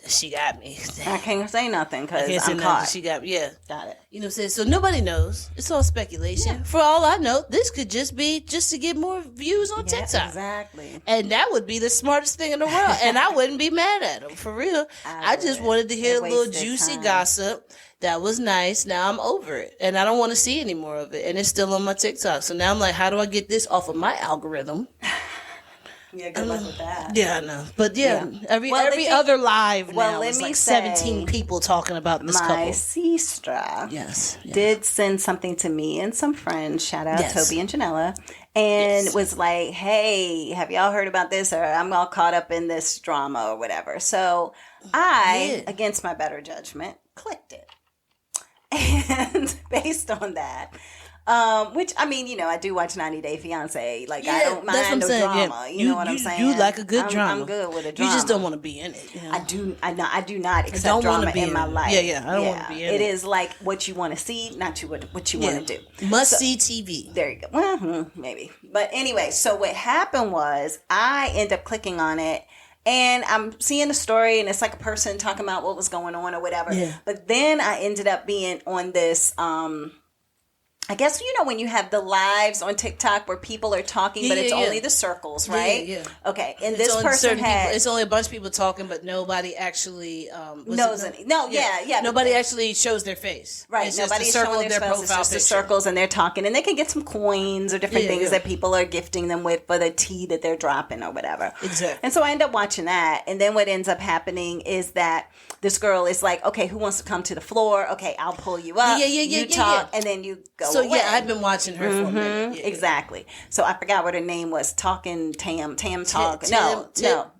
she got me? I can't say nothing because I'm caught. She got me. Yeah. Got it. You know what I'm saying? So nobody knows. It's all speculation. Yeah. For all I know, this could just be just to get more views on TikTok. Exactly. And that would be the smartest thing in the world. And I wouldn't be mad at them, for real. I just wanted to hear a little juicy gossip. That was nice. Now I'm over it. And I don't want to see any more of it. And it's still on my TikTok. So now I'm like, how do I get this off of my algorithm? Yeah, good luck with that. Yeah, I know. But every other live now let is me like say, 17 people talking about this couple. My sister yes. did send something to me and some friends, shout out Toby and Janella, and was like, hey, have y'all heard about this? Or I'm all caught up in this drama or whatever. So I, against my better judgment, clicked it. And based on that, which, I mean, you know, I do watch 90 Day Fiance. Like, I don't mind no drama. You know what I'm saying? You like a good drama. I'm good with a drama. You just don't want to be in it. You know? I do not accept drama in my life. Yeah. I don't want to be in it. It is like what you want to see, not what you want to do. Must see TV. There you go. Well, maybe. But anyway, so what happened was I end up clicking on it. And I'm seeing the story, and it's like a person talking about what was going on or whatever. Yeah. But then I ended up being on this, I guess, you know, when you have the lives on TikTok where people are talking, but it's only the circles, right? Yeah. Okay. And this person it's only a bunch of people talking, but nobody actually knows any. No, yeah. Nobody actually shows their face. Right. It's Nobody's just showing their profile. It's just the circles, and they're talking, and they can get some coins or different things that people are gifting them with for the tea that they're dropping or whatever. Exactly. And so I end up watching that, and then what ends up happening is that this girl is like, okay, who wants to come to the floor? Okay, I'll pull you up. You talk, and then you go So away. I've been watching her for a minute. Yeah, exactly. So I forgot what her name was. Talking Tam Talk.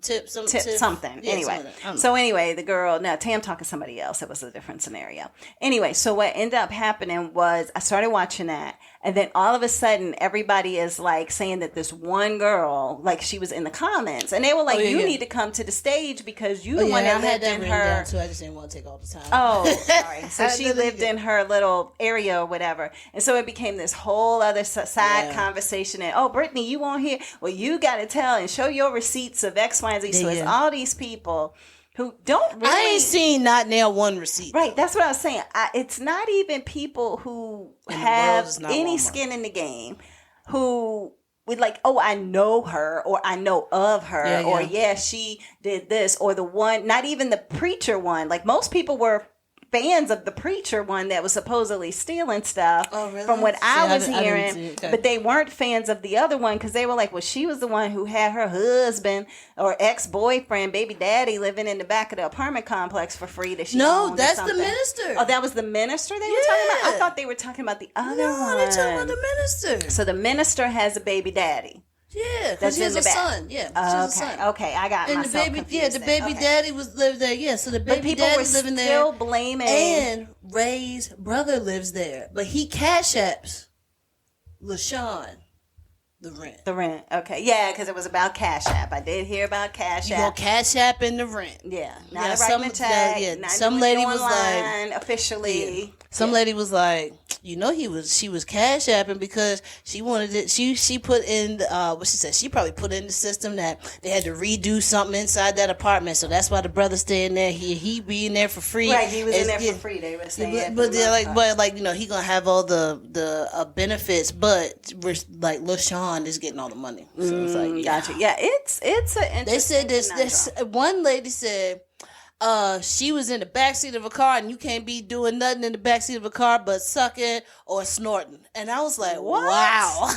Tip something. Yeah, anyway. So anyway, the girl, Tam Talk is somebody else. It was a different scenario. Anyway, so what ended up happening was I started watching that, and then all of a sudden everybody is like saying that this one girl, like she was in the comments, and they were like, you need to come to the stage because you the one that lived in her. Too. I just didn't want to take all the time. Oh, sorry. So she lived in her little area or whatever, and so it became this whole other side conversation. And Brittany, you on here? Well, you got to tell and show your receipts of X, Y, and Z. So it's all these people who don't really. I ain't seen not nail one receipt. Right, that's what I was saying. It's not even people who have any skin in the game who would like, I know her, or I know of her, or she did this, or the one, not even the preacher one. Like most people were fans of the preacher one that was supposedly stealing stuff from what I was hearing, but they weren't fans of the other one because they were like, well, she was the one who had her husband or ex-boyfriend, baby daddy living in the back of the apartment complex for free that she owned. That's the minister. Oh, that was the minister they were talking about? I thought they were talking about the other one. No, they're talking about the minister. So the minister has a baby daddy. Yeah, because he has a son. Yeah, okay, I got myself confused. The baby daddy lived there. Yeah, so the baby daddy living there. Still blaming. And Ray's brother lives there, but he cash apps LaShawn the rent. The rent, okay, yeah, because it was about Cash App. I did hear about Cash App. You go Cash App in the rent. Yeah, not writing a check. Some lady was like officially. Some lady was like, she was cash apping because she wanted it. She put in what she said. She probably put in the system that they had to redo something inside that apartment, so that's why the brother staying there. He be in there for free. Right, he was in there for free. They were saying, but they're like he gonna have all the benefits, but like LaShawn is getting all the money. So it's like, gotcha. Yeah, it's an interesting. They said this. One lady said. She was in the backseat of a car, and you can't be doing nothing in the backseat of a car but sucking or snorting. And I was like, what? Wow.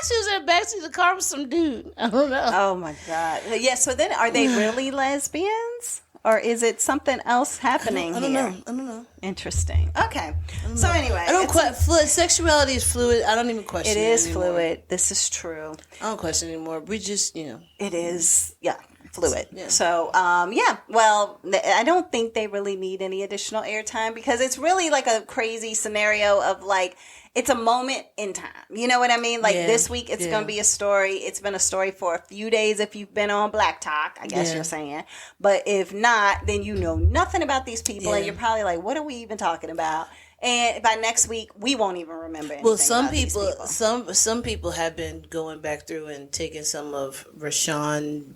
She was in the backseat of the car with some dude. I don't know. Oh, my God. Yeah, so then are they really lesbians? Or is it something else happening I don't know. Interesting. Okay. So anyway. Sexuality is fluid. I don't even question it. It is fluid. This is true. I don't question it anymore. We just, It is, fluid. Yeah. So, well, I don't think they really need any additional airtime because it's really like a crazy scenario of like, it's a moment in time. You know what I mean? Like this week, it's going to be a story. It's been a story for a few days if you've been on Black Talk, I guess you're saying. But if not, then you know nothing about these people and you're probably like, what are we even talking about? And by next week, we won't even remember anything. Well, some people have been going back through and taking some of Raeshonda's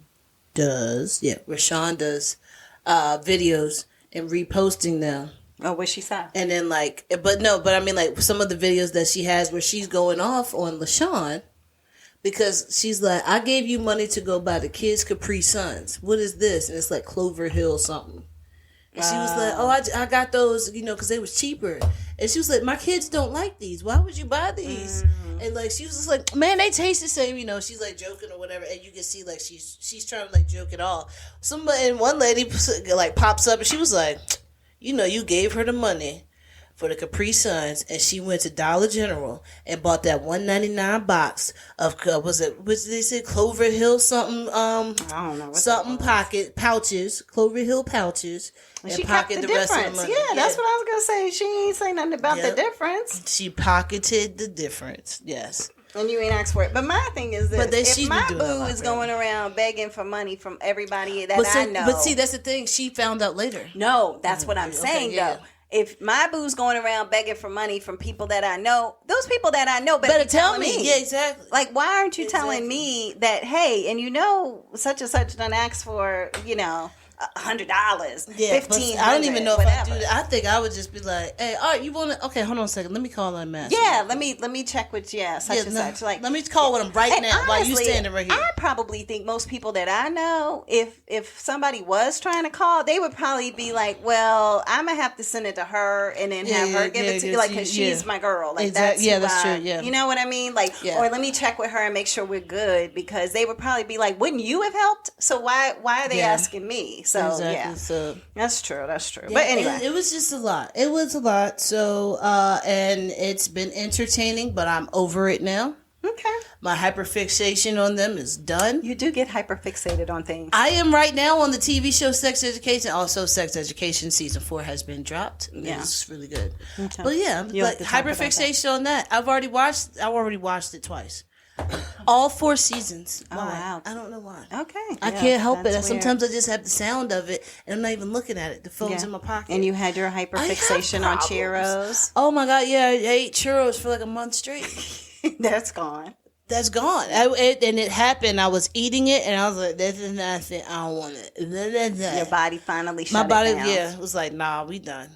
videos and reposting them. Oh, what she said. And then but I mean like some of the videos that she has where she's going off on LaShawn because she's like, I gave you money to go buy the kids Capri Suns. What is this? And it's like Clover Hill something. And she was like, oh, I got those, because they was cheaper. And she was like, my kids don't like these. Why would you buy these? And like she was just like, man, they taste the same. She's like joking or whatever, and you can see like she's trying to like joke it all. One lady like pops up and she was like, you gave her the money for the Capri Suns, and she went to Dollar General and bought that $1.99 box of what did they say, Clover Hill something? I don't know what something pouches, Clover Hill pouches, and she pocketed the rest of the money. Yeah, that's what I was gonna say. She ain't say nothing about the difference. She pocketed the difference. Yes. And you ain't asked for it. But my thing is this. If my boo is going around begging for money from everybody that I know. But see, that's the thing. She found out later. No, that's what I'm saying, though. If my boo's going around begging for money from people that I know, those people that I know better tell me. Yeah, exactly. Like, why aren't you telling me that, hey, and such and such done asked for, $100, $1,500. I don't even know if I do that. I think I would just be like, hey, all right, you want to? Okay, hold on a second. Let me call on Master. Yeah, let me check with such and such. Like, let me call with him right now honestly, while you standing right here. I probably think most people that I know, if somebody was trying to call, they would probably be like, well, I'm gonna have to send it to her and then have her give it to you, like, because she's my girl. Like that's true. Yeah, you know what I mean? Like, or let me check with her and make sure we're good, because they would probably be like, wouldn't you have helped? So why are they asking me? So exactly. So that's true. Yeah, but anyway, it was just a lot. It was a lot. So and it's been entertaining, but I'm over it now. Okay. My hyperfixation on them is done. You do get hyperfixated on things. I am right now on the TV show Sex Education. Also, Sex Education season 4 has been dropped. Yeah, it's really good. Okay. But yeah, like hyperfixation on that. I already watched it twice. All 4 seasons. Why? Oh, wow. I don't know why. Okay. I can't help it. Weird. Sometimes I just have the sound of it and I'm not even looking at it. The phone's in my pocket. And you had your hyperfixation on churros. Oh my God. Yeah. I ate churros for like a month straight. That's gone. And it happened. I was eating it and I was like, this is nothing. I don't want it. Your body finally shut it down. Yeah. Was like, nah, we done.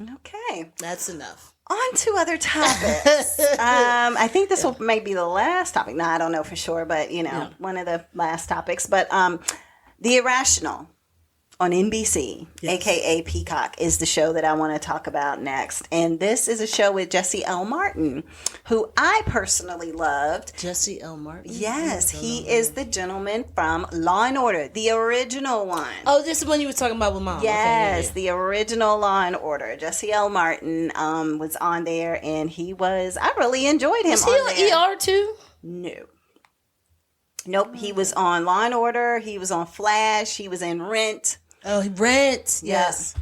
Okay. That's enough. On to other topics. I think this will maybe be the last topic. No, I don't know for sure, but one of the last topics. But The Irrational on NBC, aka Peacock, is the show that I want to talk about next. And this is a show with Jesse L. Martin, who I personally loved. Jesse L. Martin? Yes, he is the gentleman from Law and Order, the original one. Oh, this is the one you were talking about with Mom. Yes, the original Law and Order. Jesse L. Martin was on there, and I really enjoyed him. Was he on ER too? No. Nope, he was on Law and Order. He was on Flash. He was in Rent. Oh, Rent. Yes.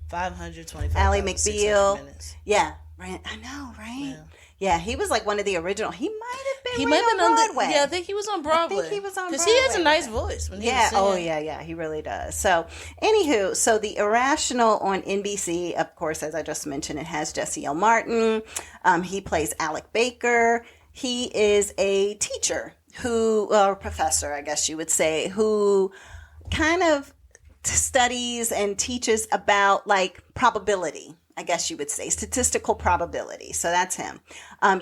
525. Ally McBeal. Yeah. I know, right? Yeah, he was like one of the original. He might have been. On Broadway. I think he was on Broadway. I think he was on Broadway. Because he has a nice voice when he was singing. Oh yeah, he really does. So, anywho, so the Irrational on NBC, of course, as I just mentioned, it has Jesse L. Martin. He plays Alec Baker. He is a teacher or professor, I guess you would say, who kind of studies and teaches about like probability. I guess you would say statistical probability. So that's him.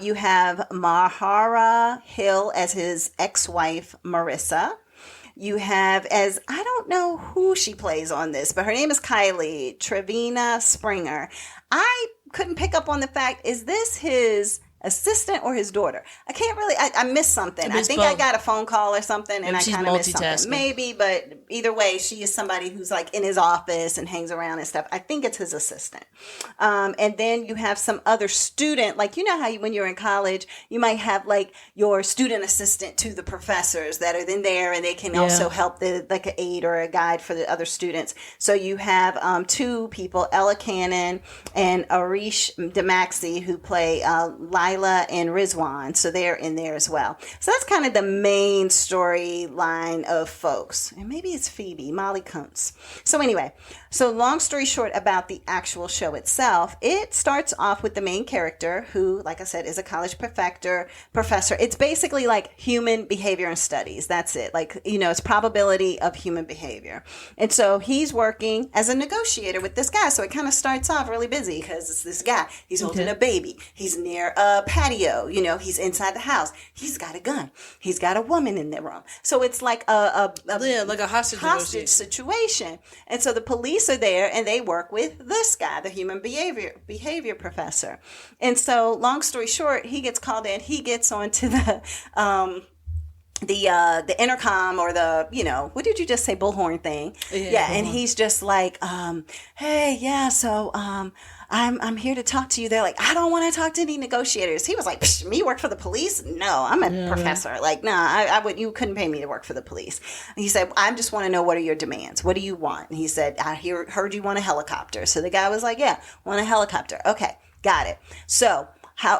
You have Mahara Hill as his ex-wife, Marissa. You have I don't know who she plays on this, but her name is Kylie Trevina Springer. I couldn't pick up on the fact, is this his assistant or his daughter? I can't really, I missed something. I think both. I got a phone call or something and I kind of missed something. Maybe, but either way, she is somebody who's like in his office and hangs around and stuff. I think it's his assistant. And then you have some other student, like, you know how when you're in college, you might have like your student assistant to the professors that are in there and they can also help like an aid or a guide for the other students. So you have two people, Ella Cannon and Arish Demaxi, who play Lila and Rizwan, so they're in there as well. So that's kind of the main storyline of folks. And maybe it's Phoebe, Molly Kuntz. So anyway, so long story short about the actual show itself, it starts off with the main character who, like I said, is a college professor. It's basically like human behavior and studies. That's it. Like, you know, it's probability of human behavior. And so he's working as a negotiator with this guy. So it kind of starts off really busy because it's this guy. He's holding a baby. He's near a patio. You know, he's inside the house. He's got a gun. He's got a woman in the room. So it's like like a hostage situation. And so the police are there and they work with this guy, the human behavior professor. And so long story short, he gets called in. He gets onto the intercom or the, you know, what did you just say, bullhorn thing? Yeah. And he's just like, hey, yeah, so I'm here to talk to you. They're like, I don't want to talk to any negotiators. He was like, me work for the police? No, I'm a professor. Like, you couldn't pay me to work for the police. And he said, I just want to know, what are your demands? What do you want? And he said, I heard you want a helicopter. So the guy was like, yeah, want a helicopter. Okay, got it. So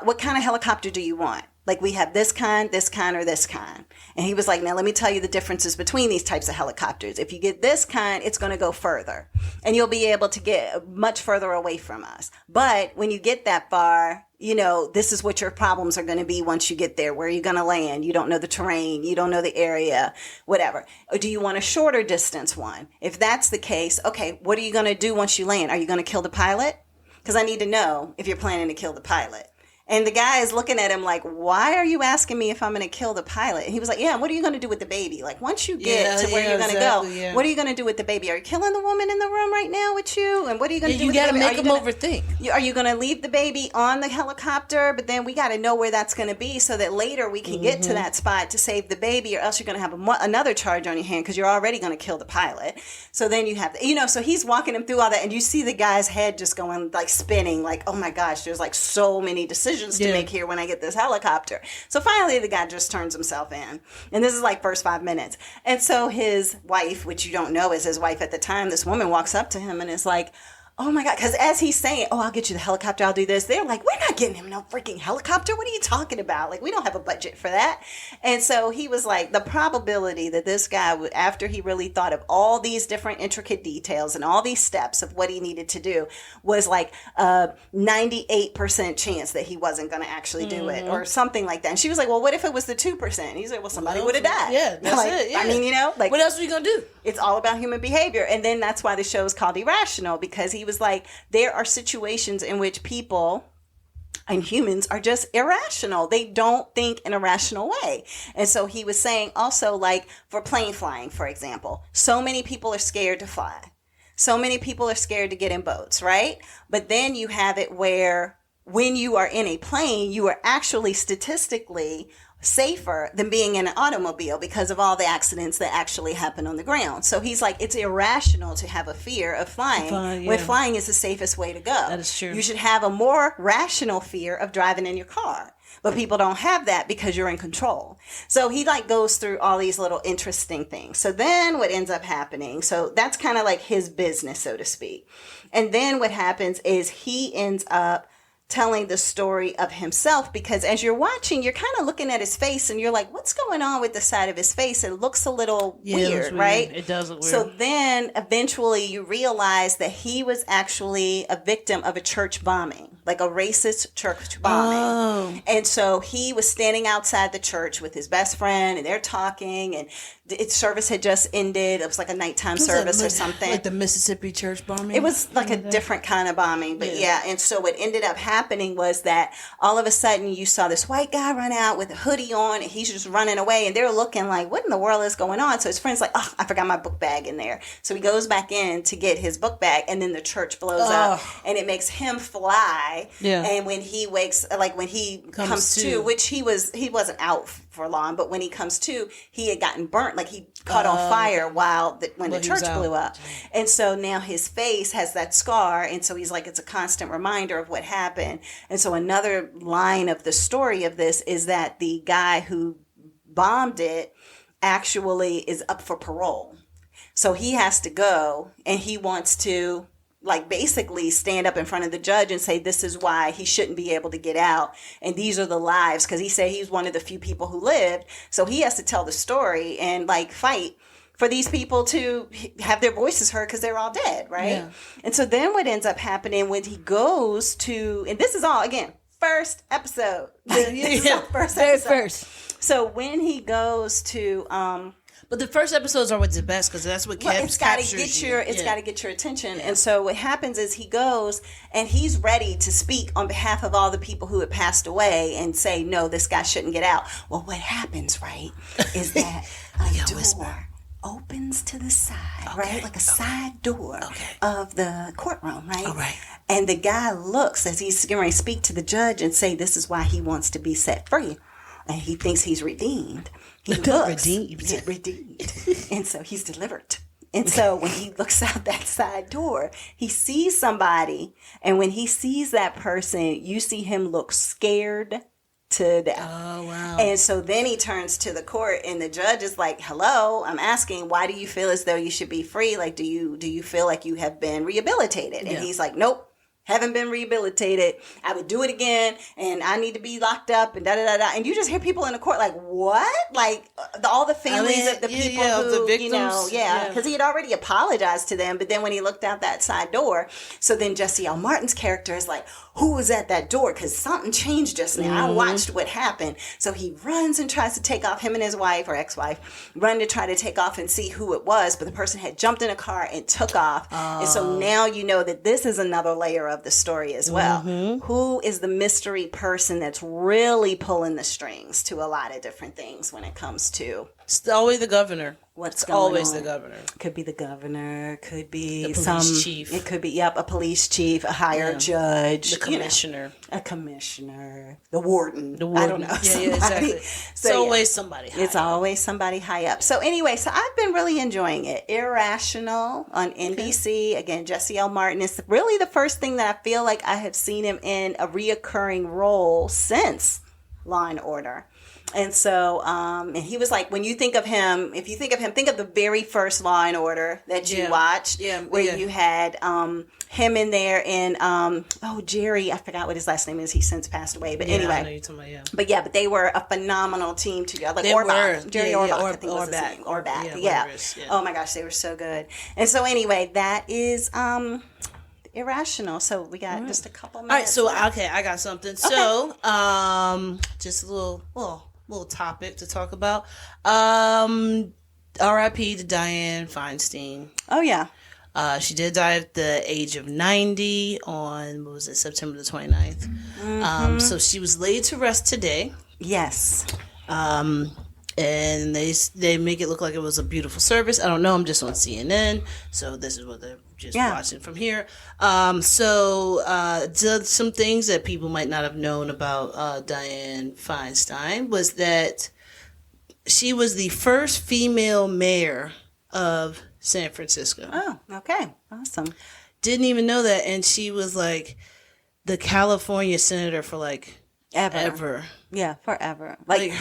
what kind of helicopter do you want? Like, we have this kind, or this kind. And he was like, now let me tell you the differences between these types of helicopters. If you get this kind, it's going to go further. And you'll be able to get much further away from us. But when you get that far, you know, this is what your problems are going to be once you get there. Where are you going to land? You don't know the terrain. You don't know the area, whatever. Or do you want a shorter distance one? If that's the case, okay, what are you going to do once you land? Are you going to kill the pilot? Because I need to know if you're planning to kill the pilot. And the guy is looking at him like, why are you asking me if I'm going to kill the pilot? And he was like, yeah, what are you going to do with the baby? Like, once you get to where you're going to go, what are you going to do with the baby? Are you killing the woman in the room right now with you? And what are you going to do with the baby? You got to make them overthink. Are you going to leave the baby on the helicopter? But then we got to know where that's going to be so that later we can get to that spot to save the baby, or else you're going to have another charge on your hand because you're already going to kill the pilot. So then you have, so he's walking him through all that, and you see the guy's head just going like spinning, like, oh my gosh, there's like so many decisions to make here when I get this helicopter. So finally the guy just turns himself in. And this is like first 5 minutes. And so his wife, which you don't know is his wife at the time, this woman walks up to him and is like, oh my God. Because as he's saying, oh, I'll get you the helicopter, I'll do this. They're like, we're not getting him no freaking helicopter. What are you talking about? Like, we don't have a budget for that. And so he was like, the probability that this guy would, after he really thought of all these different intricate details and all these steps of what he needed to do, was like a 98% chance that he wasn't going to actually do it or something like that. And she was like, well, what if it was the 2%? And he's like, well, somebody would have died. Yeah, that's like, it. Yeah. I mean, like, what else are we going to do? It's all about human behavior. And then that's why the show is called Irrational, because he was like, there are situations in which people and humans are just irrational. They don't think in a rational way. And so he was saying also, like, for plane flying, for example, so many people are scared to fly. So many people are scared to get in boats, right? But then you have it where when you are in a plane, you are actually statistically safer than being in an automobile because of all the accidents that actually happen on the ground. So he's like, it's irrational to have a fear of flying when flying is the safest way to go. That is true. You should have a more rational fear of driving in your car. But people don't have that because you're in control. So he like goes through all these little interesting things. So then what ends up happening, so that's kind of like his business, so to speak. And then what happens is he ends up telling the story of himself, because as you're watching, you're kind of looking at his face and you're like, what's going on with the side of his face? It looks a little weird, right? It does look weird. So then eventually you realize that he was actually a victim of a church bombing, like a racist church bombing. Oh. And so he was standing outside the church with his best friend and they're talking, and its service had just ended. It was like a nighttime service or something. Like the Mississippi church bombing? It was like a different kind of bombing, but yeah. And so what ended up happening was that all of a sudden you saw this white guy run out with a hoodie on, and he's just running away, and they're looking like, what in the world is going on? So his friend's like, oh, I forgot my book bag in there. So he goes back in to get his book bag, and then the church blows up, and it makes him fly. Yeah. And when he wakes, like when he comes to, which he wasn't out for long, but when he comes to, he had gotten burnt, like he caught on fire when the church blew up. And so now his face has that scar, and so he's like, it's a constant reminder of what happened. And so another line of the story of this is that the guy who bombed it actually is up for parole. So he has to go, and he wants to like basically stand up in front of the judge and say this is why he shouldn't be able to get out, and these are the lives, because he said he's one of the few people who lived, so he has to tell the story and like fight for these people to have their voices heard because they're all dead, right? Yeah. And so then what ends up happening when he goes to, and this is all again first episode, first. So when he goes to but the first episodes are what's the best, because that's what captures you. It's got to get your attention. And so what happens is he goes and he's ready to speak on behalf of all the people who had passed away and say, no, this guy shouldn't get out. Well, what happens, right, is that a door opens to the side, right? Like a side door of the courtroom, right? All right. And the guy looks as he's getting ready to speak to the judge and say, this is why he wants to be set free. And he thinks he's redeemed. He looks redeemed. And so he's delivered. And so when he looks out that side door, he sees somebody. And when he sees that person, you see him look scared to death. Oh, wow. And so then he turns to the court, and the judge is like, hello, I'm asking, why do you feel as though you should be free? Like, do you feel like you have been rehabilitated? And he's like, nope. Haven't been rehabilitated. I would do it again, and I need to be locked up, and da-da-da-da. And you just hear people in the court like, what? Like, all the families of the people who, the victims. Because he had already apologized to them, but then when he looked out that side door, so then Jesse L. Martin's character is like, who was at that door? Because something changed just now. I watched what happened. So he runs and tries to take off, him and his wife, or ex-wife, run to try to take off and see who it was, but the person had jumped in a car and took off. And so now you know that this is another layer of the story as well. Who is the mystery person that's really pulling the strings to a lot of different things when it comes to... It's always the governor. What's going always on? The governor. Could be the governor. Could be the police chief. It could be a police chief, a higher judge, the commissioner, a commissioner, the warden. I don't know. Yeah, exactly. It's always somebody. High It's up. always somebody high up. So anyway, I've been really enjoying it. Irrational on NBC. Again, Jesse L. Martin is really the first thing that I feel like I have seen him in a reoccurring role since Law and Order. And so, and he was like, when you think of him, if you think of him, think of the very first Law and Order that you watched, where you had him in there and, Jerry, I forgot what his last name is. He's since passed away. But anyway. I know you're talking about, But they were a phenomenal team together. Like they Orbach. were. Jerry Orbach, I think was his name. Orbach. Oh my gosh, they were so good. And so anyway, that is, Irrational. So we got just a couple minutes. All right, so I got something. Okay. So just a little topic to talk about. R.I.P. to Diane Feinstein. Oh yeah. She did die at the age of 90 on, September the 29th. So she was laid to rest today. Yes. And they make it look like it was a beautiful service. I don't know. I'm just on CNN. So this is what they're just watching from here. Some things that people might not have known about Diane Feinstein was that she was the first female mayor of San Francisco. Oh, okay. Awesome. Didn't even know that. And she was like the California senator for like Ever. Yeah, forever. Like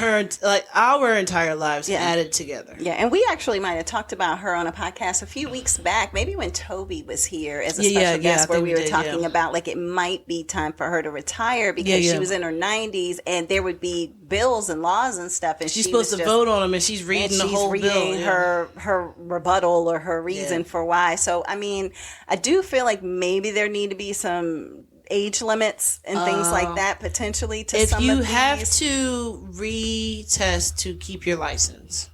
our entire lives added together. Yeah, and we actually might have talked about her on a podcast a few weeks back, maybe when Toby was here as a special guest, where we were talking about like it might be time for her to retire because she was in her 90s and there would be bills and laws and stuff, and she's supposed to vote on them, and she's reading the whole bill. her rebuttal or her reason for why. So I mean, I do feel like maybe there need to be some age limits and things like that potentially to some of these. If you have to retest to keep your license,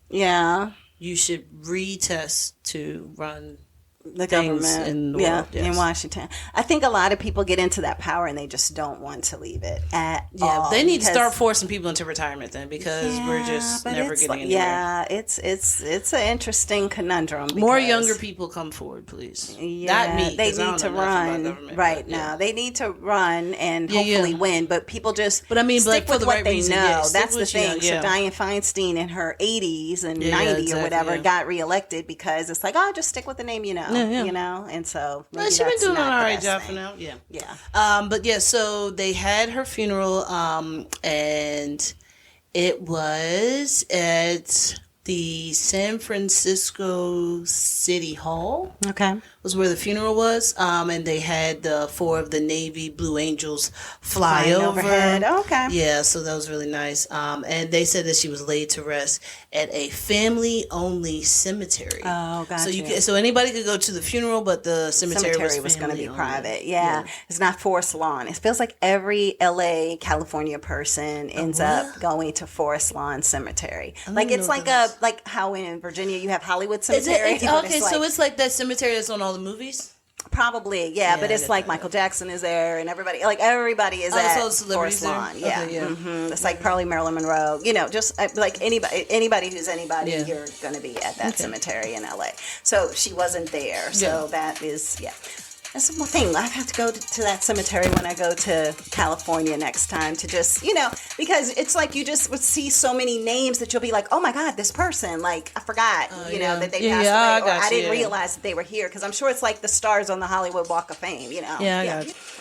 you should retest to run the government in the world, in Washington. I think a lot of people get into that power and they just don't want to leave it at all. They need to start forcing people into retirement then, because we're just never getting anywhere. Yeah, it's an interesting conundrum. More younger people come forward, please. Yeah, they need to run right now. They need to run and hopefully win. But people just stick with what they know. That's the thing. So Diane Feinstein in her 80s and 90 or whatever got reelected because it's like, just stick with the name you know. You know, and so she's been doing an alright job for now. So they had her funeral, and it was at the San Francisco City Hall. Okay. Was where the funeral was. And they had the 4 of the Navy Blue Angels fly overhead. Okay. Yeah, so that was really nice. And they said that she was laid to rest at a family-only cemetery. Oh, gotcha. So anybody could go to the funeral, but the cemetery was going to be private. Yeah. It's not Forest Lawn. It feels like every LA, California person ends up going to Forest Lawn Cemetery. Like it's like how in Virginia you have Hollywood Cemetery. So it's like that cemetery that's on all the movies? Probably, but it's like Michael Jackson is there and everybody is at Forest Lawn. It's like probably Marilyn Monroe, just like anybody who's anybody, you're going to be at that cemetery in LA. So she wasn't there. So that is, that's one thing. I have to go to that cemetery when I go to California next time to just, because it's like you just would see so many names that you'll be like, oh my God, this person, like I forgot, that they passed away, or I didn't realize that they were here, because I'm sure it's like the stars on the Hollywood Walk of Fame,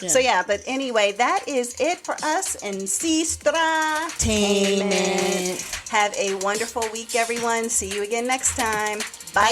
So but anyway, that is it for us in Sestra-Tainment. Have a wonderful week, everyone. See you again next time. Bye.